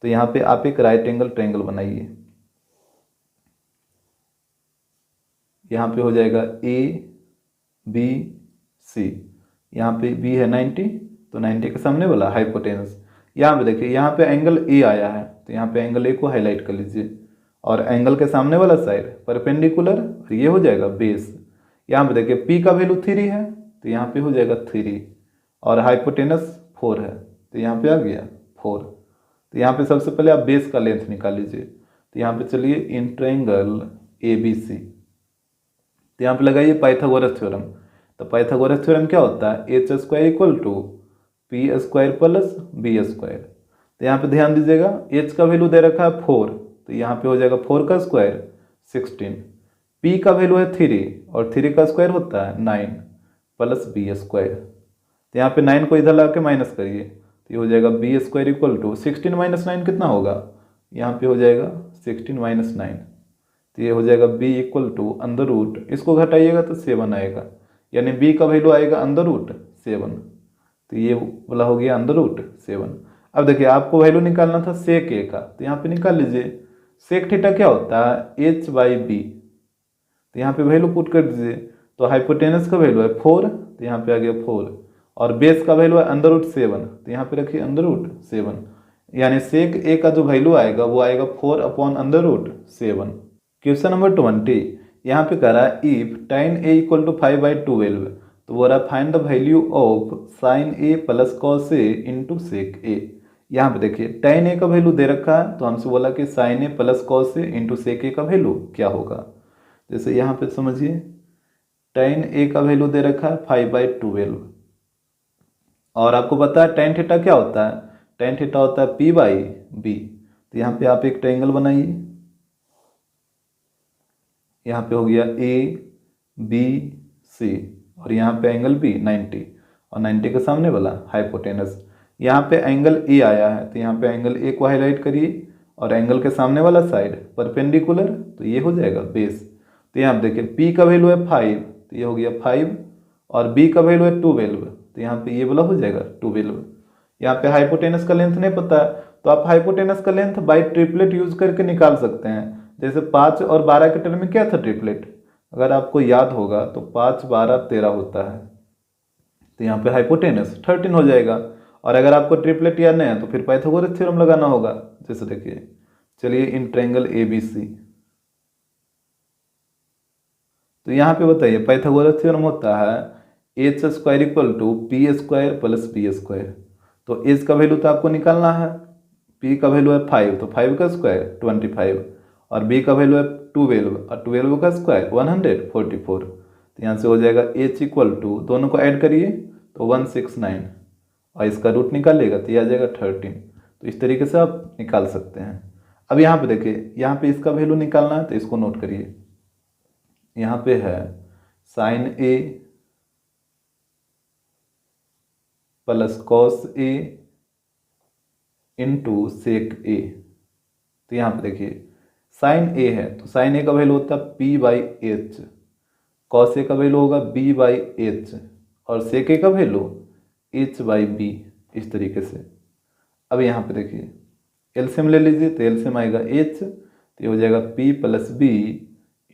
तो यहाँ पे आप एक राइट एंगल ट्रायंगल बनाइए, यहाँ पे हो जाएगा a b c, यहाँ पे b है 90, तो 90 के सामने वाला हाइपोटेनस। यहाँ पे देखिए यहाँ पे एंगल a आया है, तो यहाँ पे एंगल a को हाईलाइट कर लीजिए, और एंगल के सामने वाला साइड परपेंडिकुलर, और ये हो जाएगा बेस। यहाँ पे देखिए p का वैल्यू 3 है, तो यहाँ पे हो जाएगा 3, और हाइपोटेनस 4 है, तो यहाँ पे आ गया 4। तो यहाँ पे सबसे पहले आप बेस का लेंथ निकाल लीजिए। तो यहाँ पे चलिए इन ट्रायंगल ABC, तो यहाँ पे लगाइए पाइथागोरस थ्योरम। तो पाइथागोरस थ्योरम क्या होता है, h² = p² प्लस b²। तो यहाँ पे ध्यान दीजिएगा h का वैल्यू दे रखा है 4, तो यहाँ पे हो जाएगा 4 का स्क्वायर 16, p का वैल्यू है 3 और 3 का स्क्वायर होता है 9 प्लस b²। तो यहाँ पे 9 को इधर ला के माइनस करिए, तो ये हो जाएगा b² = 16 - 9 कितना होगा, यहाँ पे हो जाएगा 16 - 9, तो ये हो जाएगा b = इसको घटाइएगा तो 7 आएगा, यानी b का वैल्यू आएगा √7, तो ये वाला हो गया √7। अब देखिए आपको वैल्यू निकालना था सेक a का, तो यहाँ पे निकाल लीजिए। सेक थीटा क्या होता है, h/b, तो यहाँ पे वैल्यू पुट कर दीजिए। तो हाइपोटेनस का वैल्यू है 4, तो यहाँ पे आ गया 4, और बेस का वैल्यू है √7, तो यहाँ पे रखिए √7, यानी सेक a का जो वैल्यू आएगा वो आएगा 4/√7। क्वेश्चन नंबर 20, यहाँ पे कह रहा है इफ tan a = 5/12, तो बोल रहा है find the value of sine a plus cos a into sec a। यहाँ पे देखिए tan a का वैल्यू दे रखा है, तो हमसे बोला कि sine a plus cos a into sec a का वैल्यू क्या होगा। जैसे यहाँ पे समझिए tan a का वैल्यू दे रखा है 5/12, और आपको पता है tan थीटा क्या होता है, tan थीटा होता है p/b। तो यहाँ पे आप एक ट्रायंगल बनाइए, यहाँ पे हो गया a b c, और यहाँ पे एंगल b 90, और 90 के सामने वाला हाइपोटेनस। यहाँ पे एंगल a आया है, तो यहाँ पे एंगल a को हाईलाइट करिए, और एंगल के सामने वाला साइड परपेंडिकुलर, तो ये हो जाएगा बेस। तो यहाँ पे देखिए p का वैल्यू है 5, तो ये हो गया 5, और b का वैल्यू है 12, तो यहाँ पे ये वाला हो जाएगा 12। यहाँ पे हाइपोटेनस का लेंथ नहीं पता है, तो आप हाइपोटेनस का लेंथ बाई ट्रिपलेट यूज करके निकाल सकते हैं। जैसे 5 और 12 के टर्म में क्या था ट्रिपलेट, अगर आपको याद होगा तो 5, 12, 13 होता है, तो यहाँ पे हाइपोटेनस 13 हो जाएगा। और अगर आपको ट्रिपलेट याद नहीं है तो फिर पाइथागोरस थ्योरम लगाना होगा। जैसे देखिए, चलिए इन ट्रायंगल ABC, तो यहाँ पे बताइए पाइथागोरस थ्योरम होता है H square equal to P square plus B square. तो एच का वैल्यू तो आपको निकालना है, पी का वैल्यू है 5 तो 5 का स्क्वायर 25, और बी का वैल्यू है 12 और 12 का स्क्वायर 144। तो यहाँ से हो जाएगा एच इक्वल टू, दोनों को ऐड करिए तो 169 और इसका रूट निकालिएगा तो ये आ जाएगा 13। तो इस तरीके से आप निकाल सकते हैं। अब यहाँ पे देखिए, यहाँ पे इसका वैल्यू निकालना है तो इसको नोट करिए। यहाँ पे है sign A plus cos A into sec ए। तो यहाँ पे देखिए साइन ए है तो साइन ए का वैल्यू होता है P by H, cos A का वैल्यू होगा बी बाई एच, और सेक ए का वैल्यू एच बाई बी, इस तरीके से। अब यहाँ पे देखिए एलसीएम ले लीजिए तो एलसीएम आएगा एच, तो ये हो जाएगा P plus B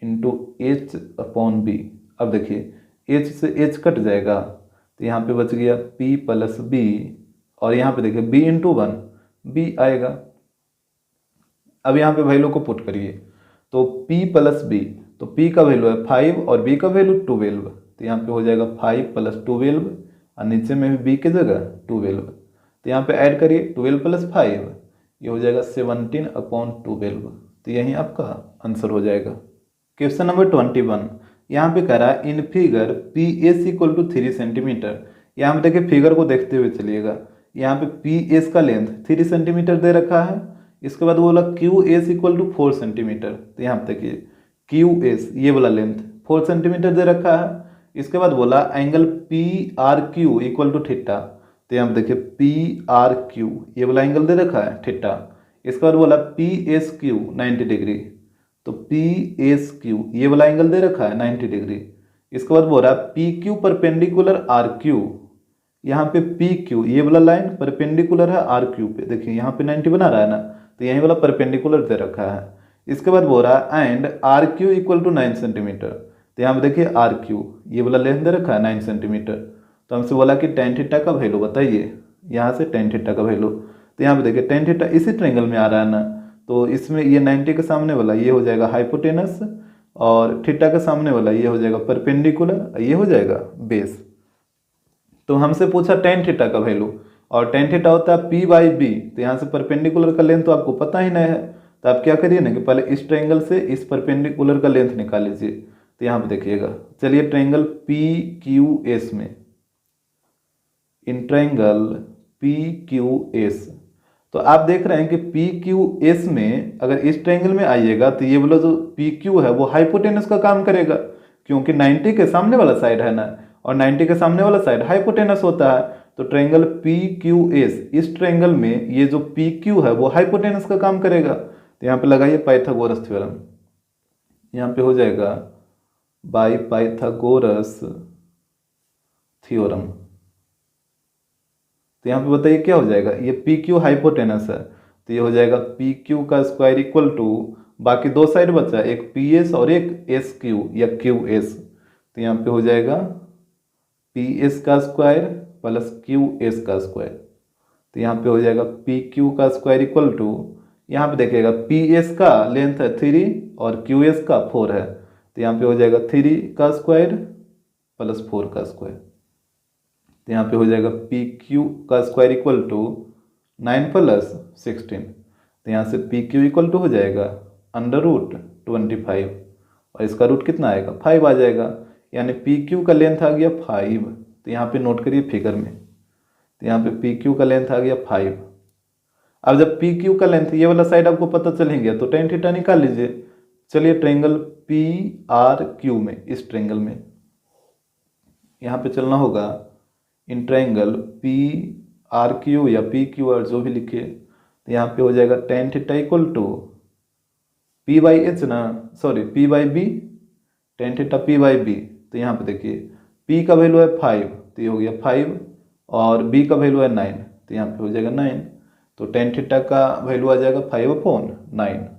into H upon B. अब देखिए एच से एच कट जाएगा तो यहाँ पे बच गया p प्लस बी, और यहाँ पे देखिए b इंटू 1 b आएगा। अब यहाँ पे वैल्यू को पुट करिए तो p प्लस बी, तो p का वैल्यू है 5 और b का वैल्यू 12, तो यहाँ पे हो जाएगा 5 प्लस 12 और नीचे में भी b की जगह 12। तो यहाँ पे ऐड करिए 12 प्लस 5, ये हो जाएगा 17 अपॉन 12। तो यही आपका आंसर हो जाएगा। क्वेश्चन नंबर 21, यहाँ पे कह रहा है in figure P S equal to 3 centimetre. यहाँ पे देखिए फिगर को देखते हुए चलिएगा, यहाँ पे पी एस का लेंथ 3 सेंटीमीटर दे रखा है। इसके बाद बोला Q S equal to 4 centimetre. तो यहाँ पे देखिए क्यू एस ये वाला लेंथ 4 सेंटीमीटर दे रखा है। इसके बाद बोला angle P R Q equal to theta. तो यहाँ पे देखिए पी आर क्यू ये वाला एंगल दे रखा है थीटा। इसके बाद बोला पी एस क्यू 90 डिग्री, तो पी एस क्यू ये वाला एंगल दे रखा है 90 डिग्री। इसके बाद बोल रहा है P Q perpendicular R Q, यहाँ पे पी क्यू ये वाला लाइन परपेंडिकुलर है आर क्यू पे, देखिए यहाँ पे 90 बना रहा है ना, तो यही वाला परपेंडिकुलर दे रखा है। इसके बाद बोल रहा है and R Q equal to 9 centimetre. तो यहाँ पे देखिए आर क्यू ये वाला लेंथ दे रखा है 9 सेंटीमीटर। तो हमसे बोला कि टेन थीटा का वैल्यू बताइए, यहाँ से टेन थीटा का वैल्यू। तो यहाँ पे देखिए टेन थीटा इसी ट्रायंगल में आ रहा है ना, तो इसमें ये 90 के सामने वाला ये हो जाएगा हाइपोटेनस, और थीटा के सामने वाला ये हो जाएगा परपेंडिकुलर, ये हो जाएगा बेस। तो हमसे पूछा टेन थीटा का वैल्यू, और टेन थीटा होता है पी बाई बी। तो यहाँ से परपेंडिकुलर का लेंथ तो आपको पता ही नहीं है, तो आप क्या करिए ना कि पहले इस ट्रायंगल से इस परपेंडिकुलर का लेंथ निकाल लीजिए। तो यहाँ पे देखिएगा, चलिए ट्रायंगल पी क्यू एस में, इन ट्रायंगल पी क्यू एस, तो आप देख रहे हैं कि पी क्यू एस में अगर इस ट्रायंगल में आइएगा तो ये वाला जो पी क्यू है वो हाइपोटेनस का काम करेगा, क्योंकि 90 के सामने वाला साइड है ना, और 90 के सामने वाला साइड हाइपोटेनस होता है। तो ट्रायंगल पी क्यू एस, इस ट्रायंगल में ये जो पी क्यू है वो हाइपोटेनस का काम करेगा। तो यहाँ पे लगाइए पाइथागोरस थ्योरम, यहाँ पे हो जाएगा बाय पाइथागोरस थ्योरम। तो यहाँ पे बताइए क्या हो जाएगा, ये पी क्यू हाइपोटेनस है तो ये हो जाएगा पी क्यू का स्क्वायर इक्वल टू, बाकी दो साइड बचा एक पी एस और एक एस क्यू या क्यू एस। तो यहाँ पे हो जाएगा पी एस का स्क्वायर प्लस क्यू एस का स्क्वायर। तो यहाँ पे हो जाएगा पी क्यू का स्क्वायर इक्वल टू, यहाँ पे देखिएगा पी एस का लेंथ है 3 और क्यू एस का 4 है, तो यहाँ पे हो जाएगा 3 का स्क्वायर प्लस 4 का स्क्वायर। तो यहाँ पे हो जाएगा पी क्यू का स्क्वायर इक्वल टू 9 प्लस 16। तो यहाँ से पी क्यू इक्वल टू हो जाएगा अंडर रूट 25, और इसका रूट कितना आएगा 5 आ जाएगा, यानी पी क्यू का लेंथ आ गया 5। तो यहाँ पे नोट करिए फिगर में, तो यहाँ पे पी क्यू का लेंथ आ गया 5। अब जब पी क्यू का लेंथ ये वाला साइड आपको पता चल गया तो टेन थीटा निकाल लीजिए। चलिए ट्रायंगल पी आर क्यू में, इस ट्रायंगल में यहाँ पे चलना होगा in triangle P R Q या पी क्यू आर जो भी लिखिए। तो यहाँ पे हो जाएगा tan theta equal to P by H ना, sorry P by B, tan theta P by B. तो यहाँ पे देखिए पी का वैल्यू है 5 तो ये हो गया 5, और बी का वैल्यू है 9 तो यहाँ पे हो जाएगा 9। तो टेन थीटा का वैल्यू आ जाएगा 5/9।